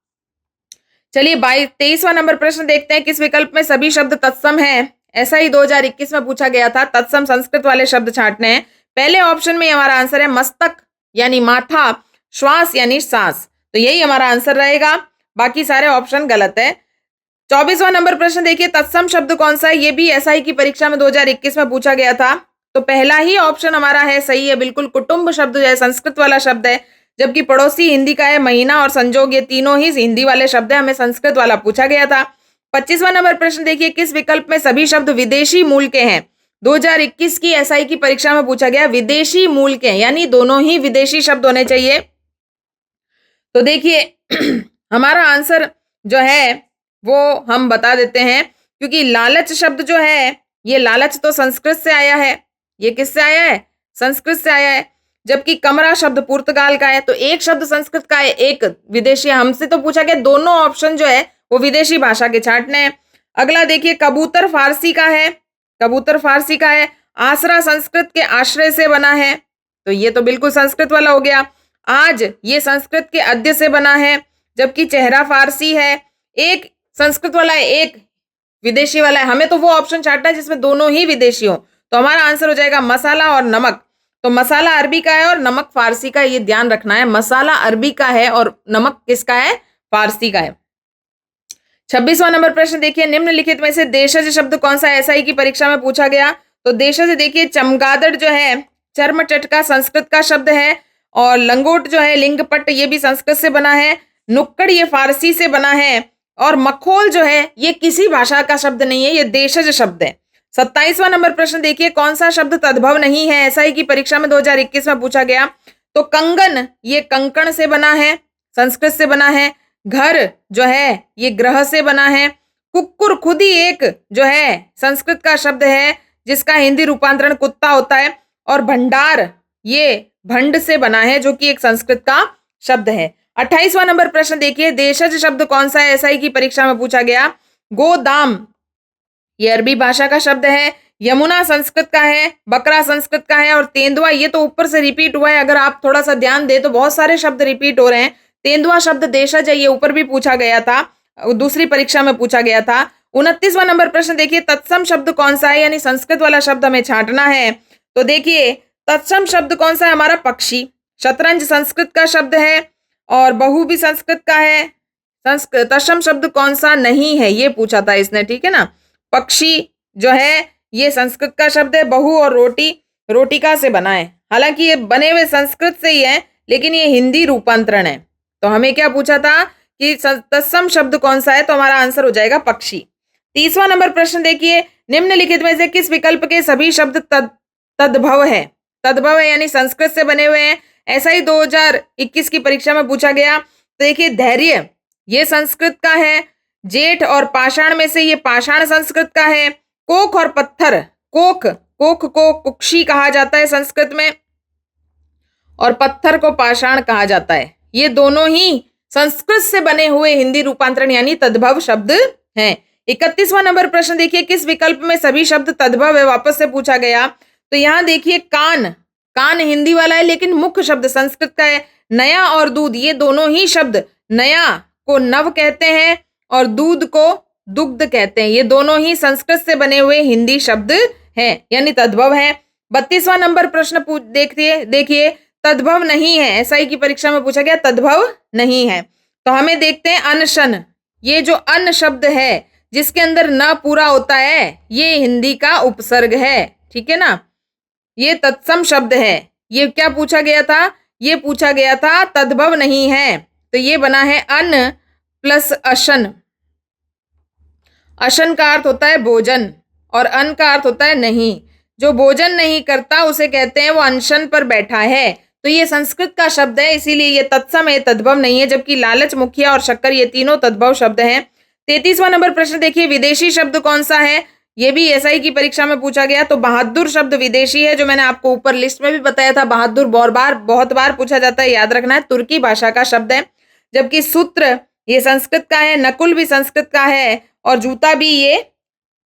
चलिए 23वां नंबर प्रश्न देखते हैं, किस विकल्प में सभी शब्द तत्सम है? ऐसा ही 2021 में पूछा गया था। तत्सम संस्कृत वाले शब्द छांटने हैं। पहले ऑप्शन में हमारा आंसर है मस्तक यानी माथा, श्वास यानी सांस, तो यही हमारा आंसर रहेगा, बाकी सारे ऑप्शन गलत है। 24वां नंबर प्रश्न देखिए, तत्सम शब्द कौन सा है? ये भी एसआई की परीक्षा में 2021 में पूछा गया था। तो पहला ही ऑप्शन हमारा है सही है, बिल्कुल। कुटुंब शब्द जो है संस्कृत वाला शब्द है, जबकि पड़ोसी हिंदी का है, महीना और संजोग ये तीनों ही हिंदी वाले शब्द है, हमें संस्कृत वाला पूछा गया था। 25वां नंबर प्रश्न देखिए, किस विकल्प में सभी शब्द विदेशी मूल के हैं? 2021 की एसआई की परीक्षा में पूछा गया, विदेशी मूल के, यानी दोनों ही विदेशी शब्द होने चाहिए। तो देखिए हमारा आंसर जो है वो हम बता देते हैं, क्योंकि लालच शब्द जो है, ये लालच तो संस्कृत से आया है। ये किससे आया है? संस्कृत से आया है। जबकि कमरा शब्द पुर्तगाल का है। तो एक शब्द संस्कृत का है, एक विदेशी। हमसे तो पूछा गया दोनों ऑप्शन जो है वो विदेशी भाषा के छांटने हैं। अगला देखिए, कबूतर फारसी का है। कबूतर फारसी का है। आसरा संस्कृत के आश्रय से बना है, तो ये तो बिल्कुल संस्कृत वाला हो गया। आज ये संस्कृत के अद्य से बना है। जबकि चेहरा फारसी है। एक संस्कृत वाला है, एक विदेशी वाला है। हमें तो वो ऑप्शन छांटना है जिसमें दोनों ही विदेशी हो। तो हमारा आंसर हो जाएगा मसाला और नमक। तो मसाला अरबी का है और नमक फारसी का है, ये ध्यान रखना है। मसाला अरबी का है और नमक किसका है? फारसी का है। 26वां नंबर प्रश्न देखिए, निम्नलिखित में से देशज शब्द कौन सा एसआई की परीक्षा में पूछा गया? तो देशज देखिए, चमगादड़ जो है चर्म चटका संस्कृत का शब्द है, और लंगोट जो है लिंगपट ये भी संस्कृत से बना है। नुक्कड़ ये फारसी से बना है, और मखोल जो है ये किसी भाषा का शब्द नहीं है, ये देशज शब्द है। 27वां नंबर प्रश्न देखिए, कौन सा शब्द तद्भव नहीं है? एसआई की परीक्षा में 2021 में पूछा गया। तो कंगन ये कंकण से बना है, संस्कृत से बना है। घर जो है ये ग्रह से बना है। कुक्कुर खुद ही एक जो है संस्कृत का शब्द है जिसका हिंदी रूपांतरण कुत्ता होता है। और भंडार ये भंड से बना है जो कि एक संस्कृत का शब्द है। 28वां नंबर प्रश्न देखिए, देशज शब्द कौन सा है? एसआई की परीक्षा में पूछा गया। गोदाम ये अरबी भाषा का शब्द है। यमुना संस्कृत का है। बकरा संस्कृत का है। और तेंदुआ ये तो ऊपर से रिपीट हुआ है, अगर आप थोड़ा सा ध्यान दे तो बहुत सारे शब्द रिपीट हो रहे हैं। तेंदुआ शब्द देशज है, ये ऊपर भी पूछा गया था, दूसरी परीक्षा में पूछा गया था। 29वां नंबर प्रश्न देखिए, तत्सम शब्द कौन सा है? यानी संस्कृत वाला शब्द हमें छांटना है। तो देखिए, तत्सम शब्द कौन सा है? हमारा पक्षी। शतरंज संस्कृत का शब्द है और बहु भी संस्कृत का है। तत्सम शब्द कौन सा नहीं है, ये पूछा था इसने, ठीक है ना। पक्षी जो है ये संस्कृत का शब्द है। बहु और रोटी रोटिका से बना है। हालांकि ये बने हुए संस्कृत से ही है, लेकिन ये हिंदी रूपांतरण है। तो हमें क्या पूछा था कि तत्सम शब्द कौन सा है? तो हमारा आंसर हो जाएगा पक्षी। 30वां नंबर प्रश्न देखिए, निम्नलिखित में से किस विकल्प के सभी शब्द तद्भव है? तद्भव है यानी संस्कृत से बने हुए हैं। ऐसा ही 2021 की परीक्षा में पूछा गया। तो देखिए, धैर्य ये संस्कृत का है। जेठ और पाषाण में से ये पाषाण संस्कृत का है। कोख और पत्थर, कोख को कुक्षी कहा जाता है संस्कृत में, और पत्थर को पाषाण कहा जाता है। ये दोनों ही संस्कृत से बने हुए हिंदी रूपांतरण यानी तद्भव शब्द हैं। 31वां नंबर प्रश्न देखिए, किस विकल्प में सभी शब्द तद्भव है? वापस से पूछा गया। तो यहाँ देखिए, कान हिंदी वाला है लेकिन मुख्य शब्द संस्कृत का है। नया और दूध ये दोनों ही शब्द, नया को नव कहते हैं और दूध को दुग्ध कहते हैं। ये दोनों ही संस्कृत से बने हुए हिंदी शब्द हैं यानी तद्भव है। 32वां नंबर प्रश्न देखिए, तद्भव नहीं है। एसआई की परीक्षा में पूछा गया, तद्भव नहीं है। तो हमें देखते हैं अनशन। ये जो अन शब्द है जिसके अंदर न पूरा होता है, ये हिंदी का उपसर्ग है, ठीक है ना। ये तत्सम शब्द है। ये क्या पूछा गया था? ये पूछा गया था तद्भव नहीं है। तो ये बना है अन प्लस अशन। अशन का अर्थ होता है भोजन और अन का अर्थ होता है नहीं। जो भोजन नहीं करता उसे कहते हैं वो अनशन पर बैठा है। तो ये संस्कृत का शब्द है, इसीलिए ये तत्सम है, तद्भव नहीं है। जबकि लालच, मुखिया और शक्कर ये तीनों तद्भव शब्द हैं। 33वां नंबर प्रश्न देखिए, विदेशी शब्द कौन सा है? ये भी एसआई की परीक्षा में पूछा गया। तो बहादुर शब्द विदेशी है, जो मैंने आपको ऊपर लिस्ट में भी बताया था। बहादुर बहुत बार पूछा जाता है, याद रखना है, तुर्की भाषा का शब्द है। जबकि सूत्र ये संस्कृत का है, नकुल भी संस्कृत का है, और जूता भी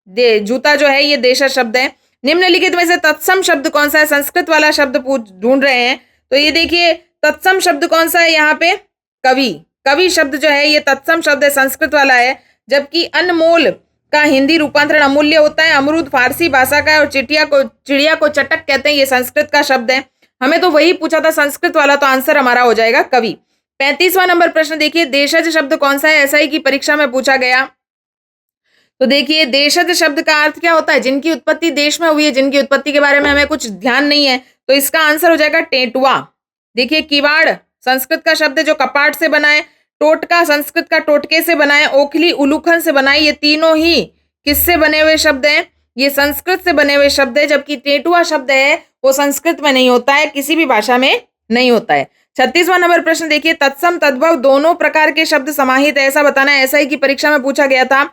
जूता जो है ये देशज शब्द है। निम्नलिखित में से तत्सम शब्द कौन सा है? संस्कृत वाला शब्द ढूंढ रहे हैं। तो ये देखिए, तत्सम शब्द कौन सा है? यहाँ पे कवि शब्द जो है ये तत्सम शब्द है, संस्कृत वाला है। जबकि अनमोल का हिंदी रूपांतरण अमूल्य होता है। अमरूद फारसी भाषा का है, और चिड़िया को चटक कहते हैं, ये संस्कृत का शब्द है। हमें तो वही पूछा था संस्कृत वाला, तो आंसर हमारा हो जाएगा कवि। 35वां नंबर प्रश्न देखिए, देशज शब्द कौन सा है? एसआई की परीक्षा में पूछा गया। तो देखिए, देशज शब्द का अर्थ क्या होता है? जिनकी उत्पत्ति देश में हुई है, जिनकी उत्पत्ति के बारे में हमें कुछ ध्यान नहीं है। तो इसका आंसर हो जाएगा टेटुआ। देखिए, किवाड़ संस्कृत का शब्द है जो कपाट से बना है। टोटका संस्कृत का टोटके से बना है। ओखली उलूखन से बना है। ये तीनों ही किससे बने हुए शब्द हैं? ये संस्कृत से बने हुए शब्द है। जबकि टेटुआ शब्द है वो संस्कृत में नहीं होता है, किसी भी भाषा में नहीं होता है। 36वां नंबर प्रश्न देखिए, तत्सम तद्भव दोनों प्रकार के शब्द समाहित है, ऐसा बताना है। SI की परीक्षा में पूछा गया था।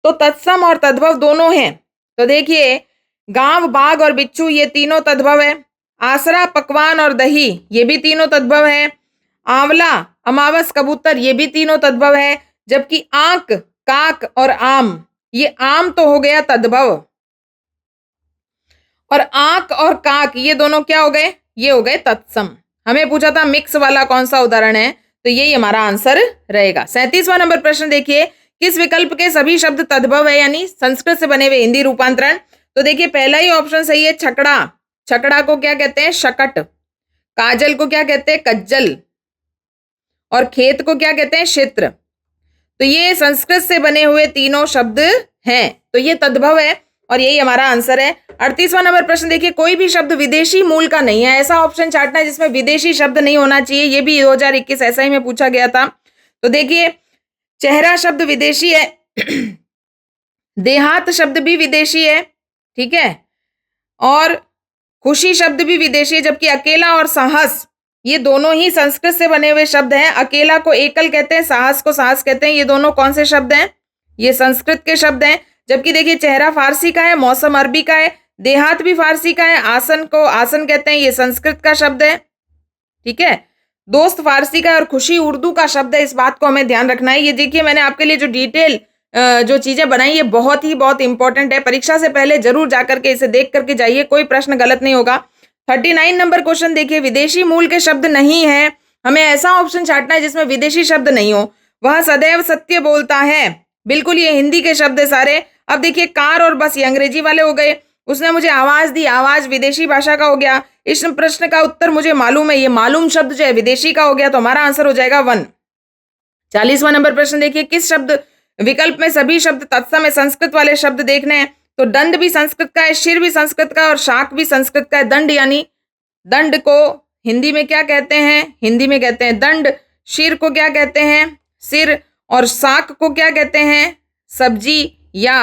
तो तत्सम और तद्भव दोनों हैं। तो देखिए, गांव, बाघ और बिच्छू ये तीनों तद्भव है। आसरा, पकवान और दही ये भी तीनों तद्भव है। आंवला, अमावस, कबूतर ये भी तीनों तद्भव है। जबकि आंक, काक और आम, ये आम तो हो गया तद्भव, और आंक और काक ये दोनों क्या हो गए? ये हो गए तत्सम। हमें पूछा था मिक्स वाला कौन सा उदाहरण है, तो यही हमारा आंसर रहेगा। 37वां नंबर प्रश्न देखिए, किस विकल्प के सभी शब्द तद्भव है, यानी संस्कृत से बने हुए हिंदी रूपांतरण? तो देखिए, पहला ही ऑप्शन सही है, छकड़ा। छकड़ा को क्या कहते हैं? शकट। काजल को क्या कहते हैं? कज्जल। और खेत को क्या कहते हैं? क्षेत्र। तो ये संस्कृत से बने हुए तीनों शब्द हैं, तो ये तद्भव है और यही हमारा आंसर है। 38वां नंबर प्रश्न देखिए, कोई भी शब्द विदेशी मूल का नहीं है, ऐसा ऑप्शन छांटना है जिसमें विदेशी शब्द नहीं होना चाहिए। ये भी 2021 SI में पूछा गया था। तो देखिए, चेहरा शब्द विदेशी है, देहात शब्द भी विदेशी है, ठीक है, और खुशी शब्द भी विदेशी है, जबकि अकेला और साहस ये दोनों ही संस्कृत से बने हुए शब्द हैं। अकेला को एकल कहते हैं, साहस को साहस कहते हैं। ये दोनों कौन से शब्द हैं? ये संस्कृत के शब्द हैं। जबकि देखिए, चेहरा फारसी का है, मौसम अरबी का है, देहात भी फारसी का है, आसन को आसन कहते हैं, ये संस्कृत का शब्द है, ठीक है, दोस्त फारसी का है और खुशी उर्दू का शब्द है। इस बात को हमें ध्यान रखना है। ये देखिए, मैंने आपके लिए जो डिटेल जो चीजें बनाई, ये बहुत इंपॉर्टेंट है। परीक्षा से पहले जरूर जाकर के इसे देख करके जाइए, कोई प्रश्न गलत नहीं होगा। 39 नंबर क्वेश्चन देखिए, विदेशी मूल के शब्द नहीं है, हमें ऐसा ऑप्शन छांटना है जिसमें विदेशी शब्द नहीं हो। वह सदैव सत्य बोलता है, बिल्कुल ये हिंदी के शब्द है सारे। अब देखिए, कार और बस ये अंग्रेजी वाले हो गए। उसने मुझे आवाज दी, आवाज विदेशी भाषा का हो गया। इस प्रश्न का उत्तर मुझे मालूम है, ये मालूम शब्द जो है विदेशी का हो गया, तो हमारा आंसर हो जाएगा 1। 40वां नंबर प्रश्न देखिए, किस शब्द विकल्प में सभी शब्द तत्सम है? संस्कृत वाले शब्द देखने हैं। तो दंड भी संस्कृत का है, शिर भी संस्कृत का है और शाक भी संस्कृत का है। दंड यानी, दंड को हिंदी में क्या कहते हैं? हिंदी में कहते हैं दंड। शिर को क्या कहते हैं? सिर। और शाक को क्या कहते हैं? सब्जी या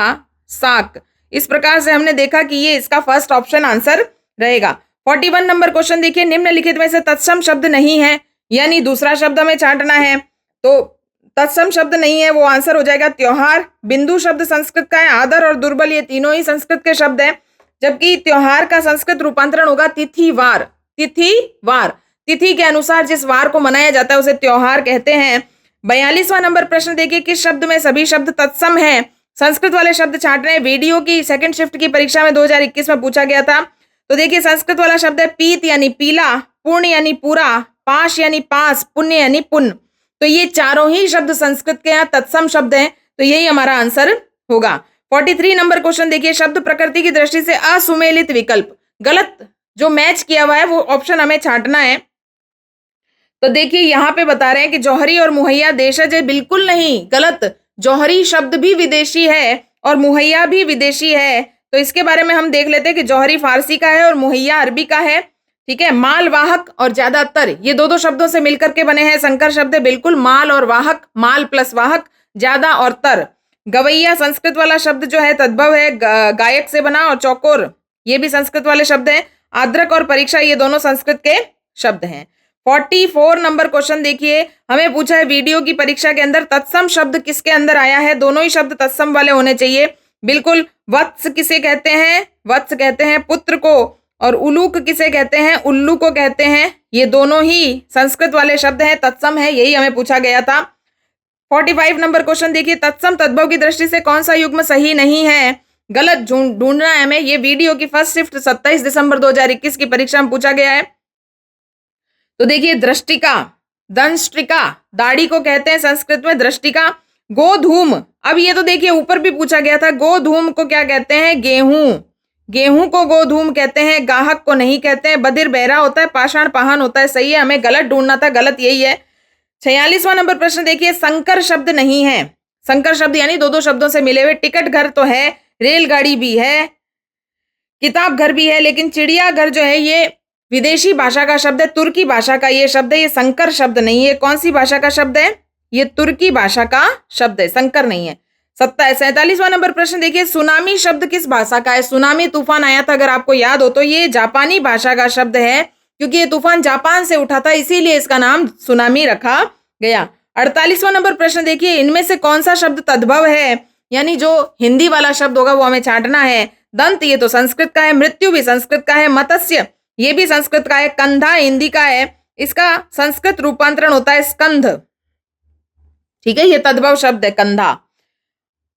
साक। इस प्रकार से हमने देखा कि ये इसका फर्स्ट ऑप्शन आंसर रहेगा। 41 नंबर क्वेश्चन देखिए, निम्नलिखित में से तत्सम शब्द नहीं है, यानी दूसरा शब्द हमें छांटना है। तो तत्सम शब्द नहीं है, वो आंसर हो जाएगा त्योहार। बिंदु शब्द संस्कृत का है, आदर और दुर्बल ये तीनों ही संस्कृत के शब्द हैं। जबकि त्योहार का संस्कृत रूपांतरण होगा तिथिवार। तिथिवार, तिथि के अनुसार जिस वार को मनाया जाता है उसे त्योहार कहते हैं। 42वां नंबर प्रश्न देखिए, किस शब्द में सभी शब्द तत्सम हैं? संस्कृत वाले शब्द छांट रहे हैं। वीडियो की सेकंड शिफ्ट की परीक्षा में 2021 में पूछा गया था। तो देखिए, संस्कृत वाला शब्द है पीत यानी पीला, पूर्ण यानी पूरा, पाश यानी पास, पुण्य यानी पुण्य। तो ये चारों ही शब्द संस्कृत के यहाँ तत्सम शब्द हैं, तो यही हमारा आंसर होगा। 43 नंबर क्वेश्चन देखिए, शब्द प्रकृति की दृष्टि से असुमेलित विकल्प, गलत जो मैच किया हुआ है वो ऑप्शन हमें छांटना है। तो देखिए, यहाँ पे बता रहे हैं कि जौहरी और मुहैया देशज है, बिल्कुल नहीं, गलत। जौहरी शब्द भी विदेशी है और मुहैया भी विदेशी है। तो इसके बारे में हम देख लेते हैं कि जौहरी फारसी का है और मुहैया अरबी का है, ठीक है। माल, वाहक और ज्यादातर ये दो शब्दों से मिलकर के बने हैं संकर शब्द है, बिल्कुल। माल और वाहक, माल प्लस वाहक, ज्यादा और तर। गवैया संस्कृत वाला शब्द जो है तद्भव है, गायक से बना। और चौकोर ये भी संस्कृत वाले शब्द हैं। आद्रक और परीक्षा ये दोनों संस्कृत के शब्द हैं। 44 नंबर क्वेश्चन देखिए, हमें पूछा है वीडियो की परीक्षा के अंदर तत्सम शब्द किसके अंदर आया है? दोनों ही शब्द तत्सम वाले होने चाहिए, बिल्कुल। वत्स किसे कहते हैं? वत्स कहते हैं पुत्र को। और उलूक किसे कहते हैं? उल्लू को कहते हैं। ये दोनों ही संस्कृत वाले शब्द हैं, तत्सम है, यही हमें पूछा गया था। 45 नंबर क्वेश्चन देखिए, तत्सम तद्भव की दृष्टि से कौन सा युग्म सही नहीं है? गलत ढूंढना है हमें। ये वीडियो की फर्स्ट शिफ्ट 27 दिसंबर 2021 की परीक्षा में पूछा गया है। तो देखिए, दृष्टिका, दंष्ट्रिका, दाढ़ी को कहते हैं संस्कृत में दृष्टिका। गोधूम, अब ये तो देखिए ऊपर भी पूछा गया था, गोधूम को क्या कहते हैं? गेहूं। गेहूं को गोधूम कहते हैं, गाहक को नहीं कहते हैं। बधिर बहरा होता है, पाषाण पाहन होता है, सही है, हमें गलत ढूंढना था, गलत यही है। 46वां नंबर प्रश्न देखिए, संकर शब्द नहीं है। संकर शब्द यानी दो शब्दों से मिले हुए। टिकट घर तो है, रेलगाड़ी भी है, किताब घर भी है, लेकिन चिड़ियाघर जो है ये विदेशी भाषा का शब्द है, तुर्की भाषा का ये शब्द है, ये संकर शब्द नहीं है। कौन सी भाषा का शब्द है? ये तुर्की भाषा का शब्द है, संकर नहीं है। 47वां नंबर प्रश्न देखिए, सुनामी शब्द किस भाषा का है? सुनामी तूफान आया था, अगर आपको याद हो तो ये जापानी भाषा का शब्द है, क्योंकि ये तूफान जापान से उठा था, इसीलिए इसका नाम सुनामी रखा गया। 48वां नंबर प्रश्न देखिए, इनमें से कौन सा शब्द तद्भव है, यानी जो हिंदी वाला शब्द होगा वो हमें छांटना है। दंत ये तो संस्कृत का है, मृत्यु भी संस्कृत का है, मत्स्य ये भी संस्कृत का है, कंधा हिंदी का है, इसका संस्कृत रूपांतरण होता है स्कंध। ठीक है, ये तद्भव शब्द है कंधा।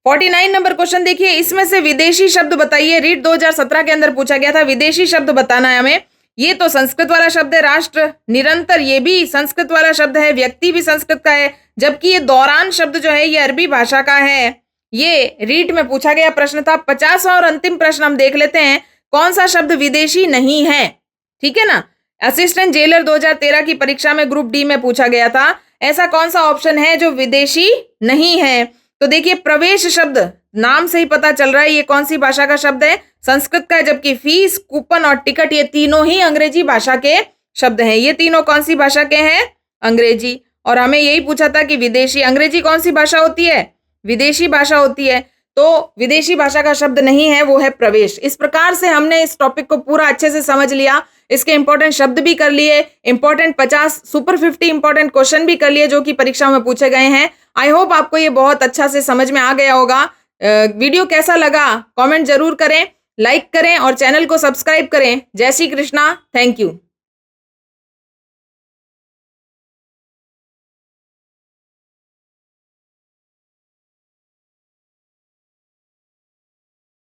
49 नंबर क्वेश्चन देखिए, इसमें से विदेशी शब्द बताइए। रीट 2017 के अंदर पूछा गया था, विदेशी शब्द बताना है हमें। ये तो संस्कृत वाला शब्द है। राष्ट्र, निरंतर ये भी संस्कृत वाला शब्द है, व्यक्ति भी संस्कृत का है, जबकि ये दौरान शब्द जो है ये अरबी भाषा का है। ये रीट में पूछा गया प्रश्न था। 50वां और अंतिम प्रश्न हम देख लेते हैं, कौन सा शब्द विदेशी नहीं है। ठीक है ना, असिस्टेंट जेलर 2013 की परीक्षा में ग्रुप डी में पूछा गया था, ऐसा कौन सा ऑप्शन है जो विदेशी नहीं है। तो देखिए, प्रवेश शब्द नाम से ही पता चल रहा है ये कौन सी भाषा का शब्द है, संस्कृत का है, जबकि फीस, कूपन और टिकट ये तीनों ही अंग्रेजी भाषा के शब्द हैं। ये तीनों कौन सी भाषा के हैं, अंग्रेजी। और हमें यही पूछा था कि विदेशी, अंग्रेजी कौन सी भाषा होती है, विदेशी भाषा होती है, तो विदेशी भाषा का शब्द नहीं है, वो है प्रवेश। इस प्रकार से हमने इस टॉपिक को पूरा अच्छे से समझ लिया, इसके इंपॉर्टेंट शब्द भी कर लिए, इंपॉर्टेंट 50 सुपर 50 इंपॉर्टेंट क्वेश्चन भी कर लिए जो कि परीक्षा में पूछे गए हैं। आई होप आपको ये बहुत अच्छा से समझ में आ गया होगा। वीडियो कैसा लगा कमेंट जरूर करें, लाइक करें और चैनल को सब्सक्राइब करें। जय श्री कृष्णा, थैंक यू।